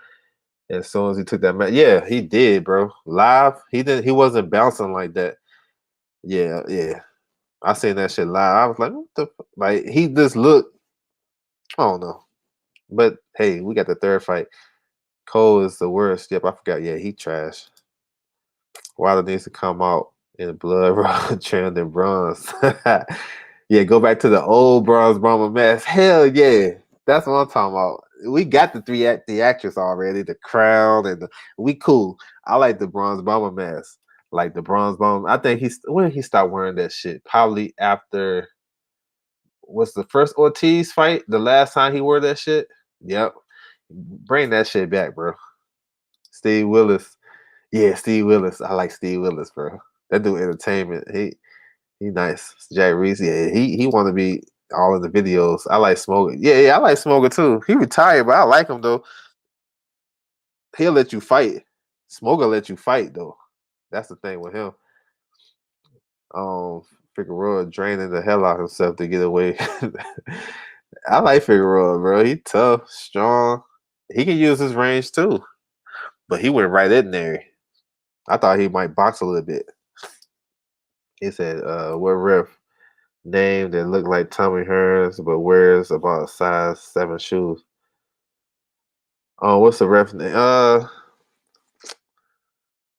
as soon as he took that match. Yeah, he did, bro. Live, he wasn't bouncing like that. Yeah, yeah. I seen that shit live. I was like, what the like he just looked, I don't know. But hey, we got the third fight. Cole is the worst. Yep, I forgot. Yeah, he trash. Wilder needs to come out in blood trimmed in bronze. Yeah, go back to the old bronze bomber mask. Hell yeah. That's what I'm talking about. We got the actress already, the crown and we cool. I like the bronze bomber mask. Like the bronze bomber. I think when did he start wearing that shit? Probably after was the first Ortiz fight, the last time he wore that shit? Yep. Bring that shit back, bro. Steve Willis. Yeah, Steve Willis. I like Steve Willis, bro. That dude entertainment. He nice. Jack Reese. Yeah, he want to be all in the videos. I like Smoker. Yeah, I like Smoker too. He retired, but I like him though. He'll let you fight. Smoker let you fight though. That's the thing with him. Um, Figueroa draining the hell out of himself to get away. I like Figueroa, bro. He tough, strong. He can use his range too, but he went right in there. I thought he might box a little bit. He said, what ref name that looked like Tommy Hearns but wears about a size 7 shoes? Oh, what's the ref name?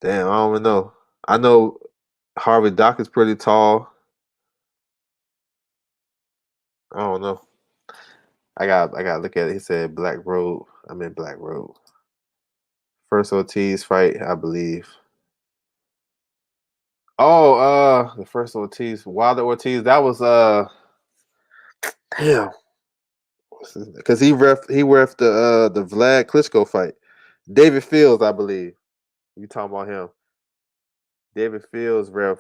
Damn, I don't even know. I know Harvey Dock is pretty tall. I don't know. I got to look at it. He said Black Road. I'm in Black Road. First Ortiz fight, I believe. Oh, the first Ortiz, Wilder Ortiz. That was damn. Because he ref the Vlad Klitschko fight. David Fields, I believe. You talking about him? David Fields ref.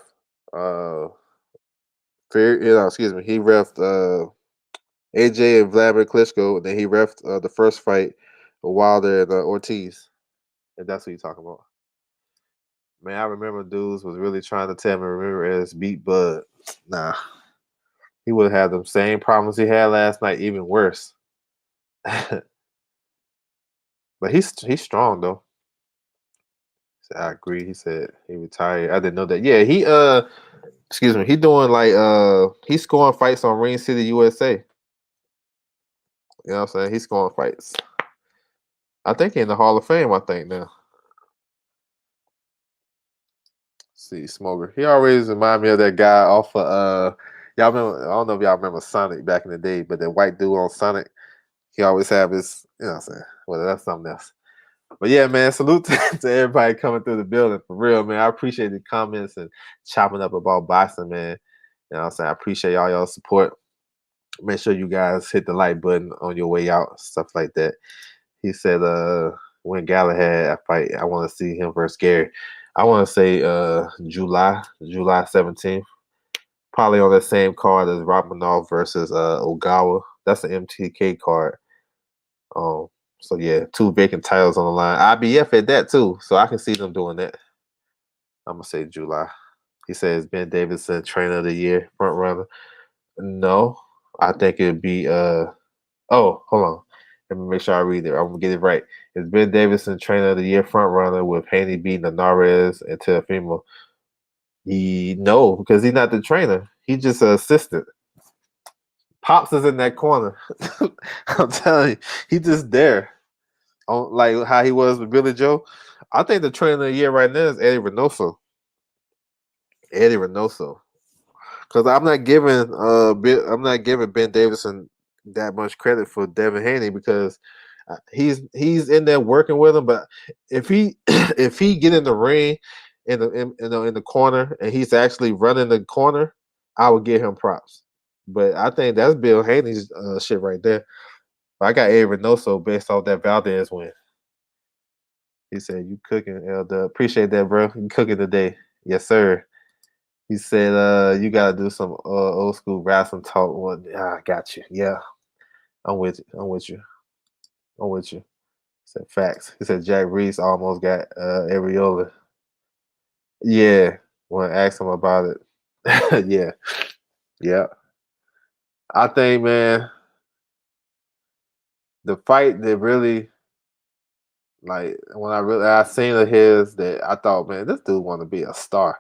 Excuse me. He ref AJ and Vladimir Klitschko. And then he ref the first fight, Wilder and Ortiz. If that's what you're talking about. Man, I remember dudes was really trying to tell me Ramirez beat Bud. Nah, he would have them same problems he had last night, even worse. But he's strong though. I agree. He said he retired. I didn't know that. Yeah, excuse me, he doing like he's scoring fights on Ring City USA. You know what I'm saying? He's scoring fights. I think he in the Hall of Fame, I think now. See, Smoker. He always remind me of that guy off of y'all remember, I don't know if y'all remember Sonic back in the day, but that white dude on Sonic, he always have his, you know what I'm saying? Well, that's something else. But yeah, man, salute to everybody coming through the building. For real, man. I appreciate the comments and chopping up about boxing, man. You know what I'm saying? I appreciate all y'all support. Make sure you guys hit the like button on your way out, stuff like that. He said, when Galahad I fight, I want to see him versus Gary. I want to say July 17th. Probably on the same card as Romanov versus Ogawa. That's an MTK card. So yeah, 2 vacant titles on the line. IBF at that too. So I can see them doing that. I'm gonna say July. He says Ben Davidson, trainer of the year, front runner. No, I think it'd be oh, hold on. Let me make sure I read it. I'm gonna get it right. It's Ben Davidson, trainer of the year, front runner with Haney beating Navarez and Teofimo. No, because he's not the trainer. He's just an assistant. Pops is in that corner. I'm telling you, he's just there. On like how he was with Billy Joe. I think the trainer of the year right now is Eddie Reynoso. Eddie Reynoso. Because I'm not giving Ben Davidson that much credit for Devin Haney because he's in there working with him. But if he if he get in the ring in the corner and he's actually running the corner, I would give him props. But I think that's Bill Haney's shit right there. But I got Eddie Reynoso based off that Valdez win. He said, "You cooking, Elder? Appreciate that, bro. You cooking today? Yes, sir." He said, "You gotta do some old school wrestling talk." Well, I got you. Yeah, I'm with you. I'm with you. I'm with you. He said facts. He said Jack Reese almost got areola. Yeah, when I asked him about it. Yeah, yeah. I think, man, the fight that really like when I seen of his that I thought, man, this dude want to be a star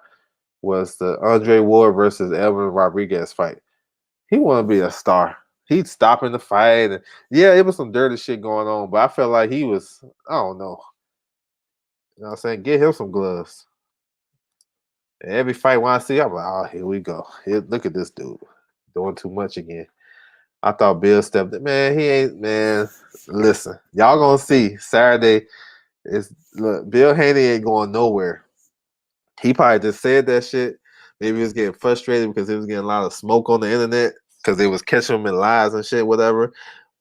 was the Andre Ward versus Elvin Rodriguez fight. He want to be a star. He'd stopping the fight. And yeah, it was some dirty shit going on, but I felt like he was, I don't know. You know what I'm saying? Get him some gloves. And every fight when I see, I'm like, oh, here we go. Here, look at this dude doing too much again. I thought Bill stepped in. Man, he ain't, man. Listen, y'all gonna see Saturday. Look, Bill Haney ain't going nowhere. He probably just said that shit. Maybe he was getting frustrated because he was getting a lot of smoke on the internet because they was catching him in lies and shit, whatever.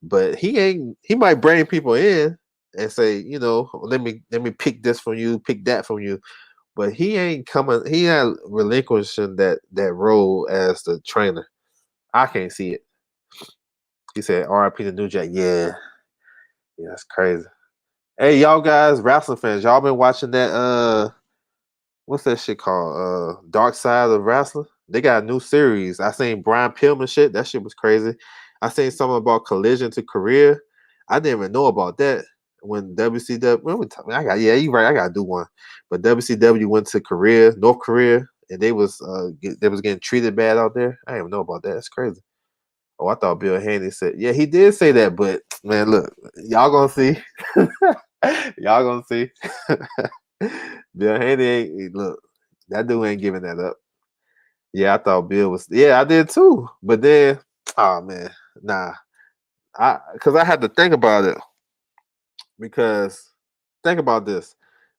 But he ain't. He might bring people in and say, let me pick this from you, pick that from you. But he ain't coming. He ain't relinquishing that role as the trainer. I can't see it. He said, "R.I.P. to New Jack." Yeah, that's crazy. Hey, y'all guys, wrestling fans, y'all been watching that? What's that shit called? Dark Side of Wrestling. They got a new series. I seen Brian Pillman shit. That shit was crazy. I seen something about Collision to Korea. I didn't even know about that. When WCW, you right. I gotta do one. But WCW went to Korea, North Korea, and they was getting treated bad out there. I didn't even know about that. That's crazy. Oh, I thought Bill Haney said, yeah, he did say that, but man, look, y'all gonna see. Y'all gonna see. Bill Haney ain't look, that dude ain't giving that up. Yeah, I thought Bill was I did too. But then, oh man, nah. Cause I had to think about it because think about this.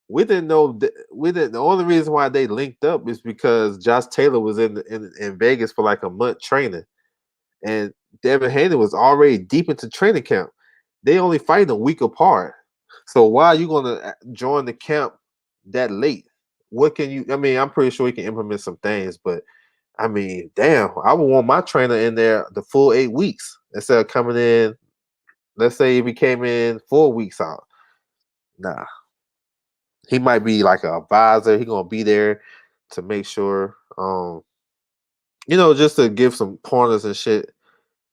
We didn't know we didn't the only reason why they linked up is because Josh Taylor was in Vegas for like a month training. And Devin Haney was already deep into training camp. They only fight a week apart. So why are you gonna join the camp that late? What can you? I mean, I'm pretty sure he can implement some things, but I mean, damn, I would want my trainer in there the full 8 weeks instead of coming in. Let's say if he came in 4 weeks out. Nah, he might be like an advisor. He gonna be there to make sure, just to give some pointers and shit.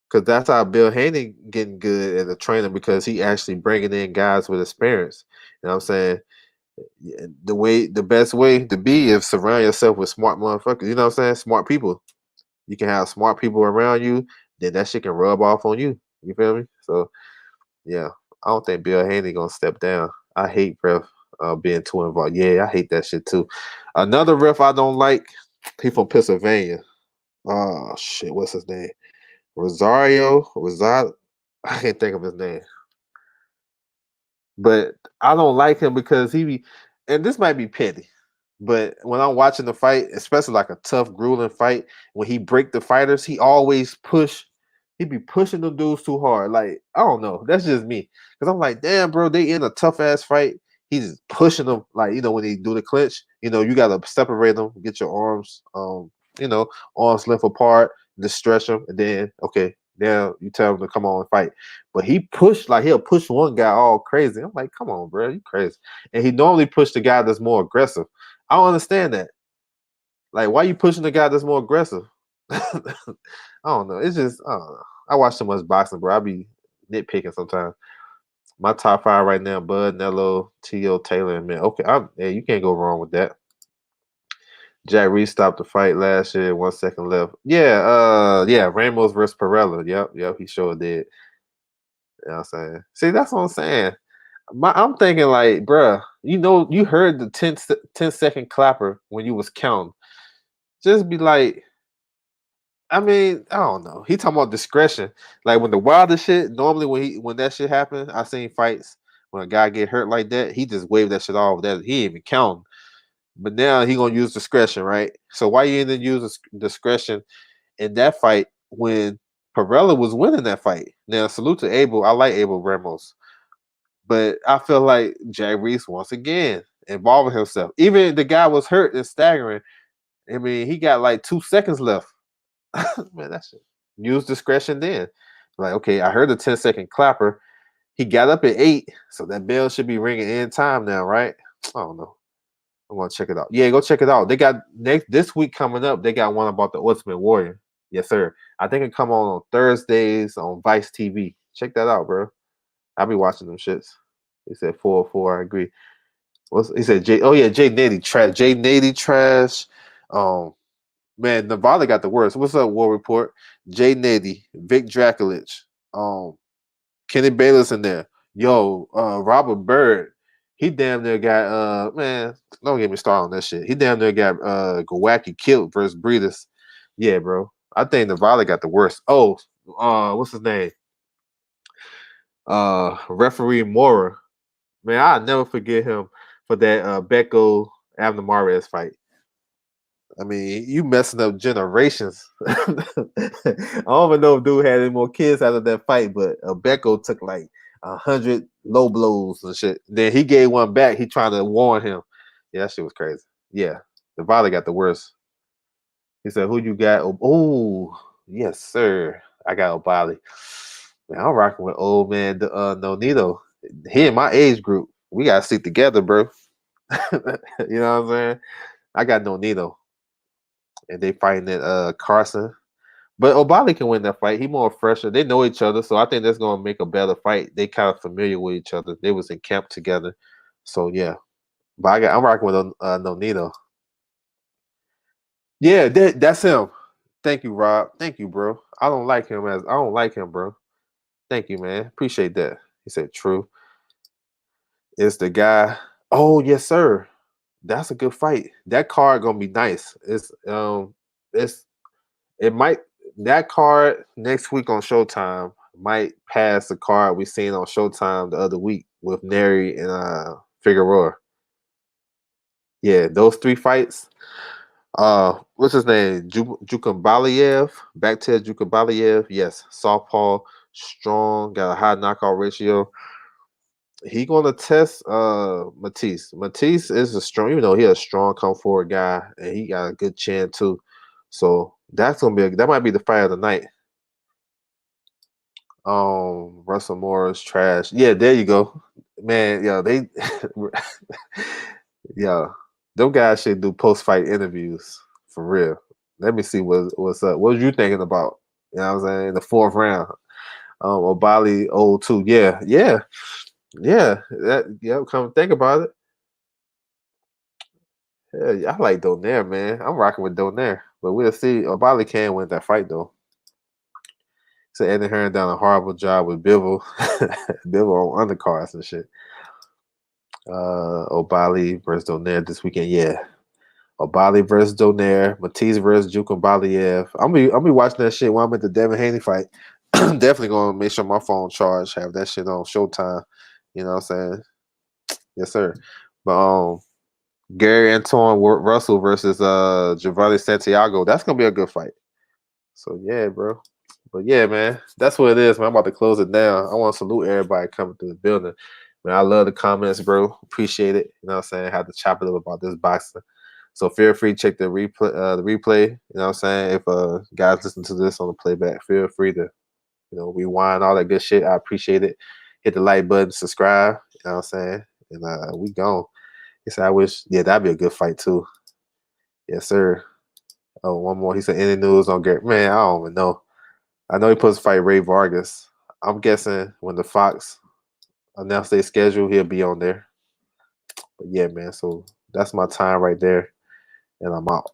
Because that's how Bill Haney getting good as a trainer because he actually bringing in guys with experience. You know what I'm saying? The best way to be is surround yourself with smart motherfuckers. You know what I'm saying? Smart people. You can have smart people around you, then that shit can rub off on you. You feel me? So yeah, I don't think Bill Haney gonna step down. I hate ref being too involved. Yeah, I hate that shit too. Another ref I don't like, he from Pennsylvania. Oh shit, what's his name? Rosario. I can't think of his name. But I don't like him because and this might be petty, but when I'm watching the fight, especially like a tough, grueling fight, when he break the fighters, he be pushing the dudes too hard. Like, I don't know. That's just me. Because I'm like, damn, bro, they in a tough ass fight. He's just pushing them, like, when they do the clinch, you gotta separate them, get your arms, arms length apart, just stretch them, and then okay, Now you tell him to come on and fight. But he pushed like he'll push one guy all crazy. I'm like, come on, bro, you crazy. And he normally push the guy that's more aggressive. I don't understand that. Like, why you pushing the guy that's more aggressive? I don't know. It's just I don't know. I watch so much boxing, bro. I be nitpicking sometimes. My top five right now: Bud, Nello, T.O. Taylor, and man. Okay, yeah, you can't go wrong with that. Jack Reed stopped the fight last year. 1 second left. Yeah, Ramos versus Perella. Yep, he sure did. You know what I'm saying? See, that's what I'm saying. I'm thinking like, bruh, you heard the 10-second clapper when you was counting. Just be like, I mean, I don't know. He talking about discretion. Like when the wildest shit, normally when that shit happen, I seen fights when a guy get hurt like that, he just waved that shit off. That he ain't even counting. But now he gonna use discretion, right? So why you didn't use discretion in that fight when Perella was winning that fight? Now salute to Abel. I like Abel Ramos, but I feel like Jay Reese once again involving himself. Even the guy was hurt and staggering. I mean, he got like 2 seconds left. Man, that shit. Use discretion then. Like, okay, I heard the 10-second clapper. He got up at 8, so that bell should be ringing in time now, right? I don't know. I'm gonna check it out. Yeah, go check it out. They got this week coming up. They got one about the Ultimate Warrior. Yes, sir. I think it come on Thursdays on Vice TV. Check that out, bro. I'll be watching them shits. He said 404. I agree. He said Jay? Oh yeah, Jay Nady trash. Jay Nady trash. Man, Nevada got the worst. What's up, War Report? Jay Nady, Vic Draculich, Kenny Bayless in there. Yo, Robert Bird. He damn near got man, don't get me started on that shit. He damn near got Gowacki killed versus Breeders. Yeah, bro. I think Nevada got the worst. Oh, what's his name? Referee Mora. Man, I'll never forget him for that Becco Abner Mares fight. I mean, you messing up generations. I don't even know if dude had any more kids out of that fight, but Becco took like 100 low blows and shit. Then he gave one back. He trying to warn him. Yeah, that shit was crazy. Yeah, Nevada got the worst. He said, "Who you got?" Oh, yes, sir. I got Obali. Man, I'm rocking with old man Nonito. He in my age group. We gotta stick together, bro. You know what I'm saying? I got Nonito. And they fighting at Carson. But Obali can win that fight. He more fresher. They know each other, so I think that's gonna make a better fight. They kind of familiar with each other. They was in camp together, so yeah. But I'm rocking with Nonito. Yeah, that's him. Thank you, Rob. Thank you, bro. I don't like him, bro. Thank you, man. Appreciate that. He said, "True." It's the guy. Oh yes, sir. That's a good fight. That card gonna be nice. It's it might that card next week on Showtime might pass the card we seen on Showtime the other week with Neri and Figueroa. Yeah, those 3 fights. What's his name? Jukabaliev, Backtel Jukabaliev. Yes, southpaw, strong, got a high knockout ratio. He gonna test Matisse. Matisse is a strong, even though he a strong come forward guy, and he got a good chin too. So that might be the fight of the night. Russell Moore's trash. Yeah, there you go. Man, yeah, them guys should do post fight interviews for real. Let me see what's up. What was you thinking about? You know what I'm saying? The 4th round. Obali 0-2. Yeah. Come think about it. Yeah, I like Donaire, man. I'm rocking with Donaire. But we'll see. Obali can win that fight though. So Eddie Hearn done a horrible job with Bivol. Bivol on undercards and shit. Obali versus Donaire this weekend. Yeah. Obali versus Donaire. Matisse versus Jukan Baliev. I'm be watching that shit while I'm at the Devin Haney fight. Definitely gonna make sure my phone charged, have that shit on Showtime. You know what I'm saying? Yes, sir. But Gary Antoine Russell versus Giovanni Santiago. That's gonna be a good fight. So yeah, bro. But yeah, man, that's what it is, man. I'm about to close it down. I want to salute everybody coming through the building. Man, I love the comments, bro. Appreciate it. You know what I'm saying? Had to chop it up about this boxing. So feel free to check the replay. You know what I'm saying? If guys listen to this on the playback, feel free to rewind, all that good shit. I appreciate it. Hit the like button, subscribe. You know what I'm saying? And we gone. He said, I wish, yeah, that'd be a good fight too. Yes, sir. Oh, one more. He said, any news on Gary? Man, I don't even know. I know he supposed to fight Ray Vargas. I'm guessing when the Fox announce their schedule, he'll be on there. But yeah, man. So that's my time right there, and I'm out.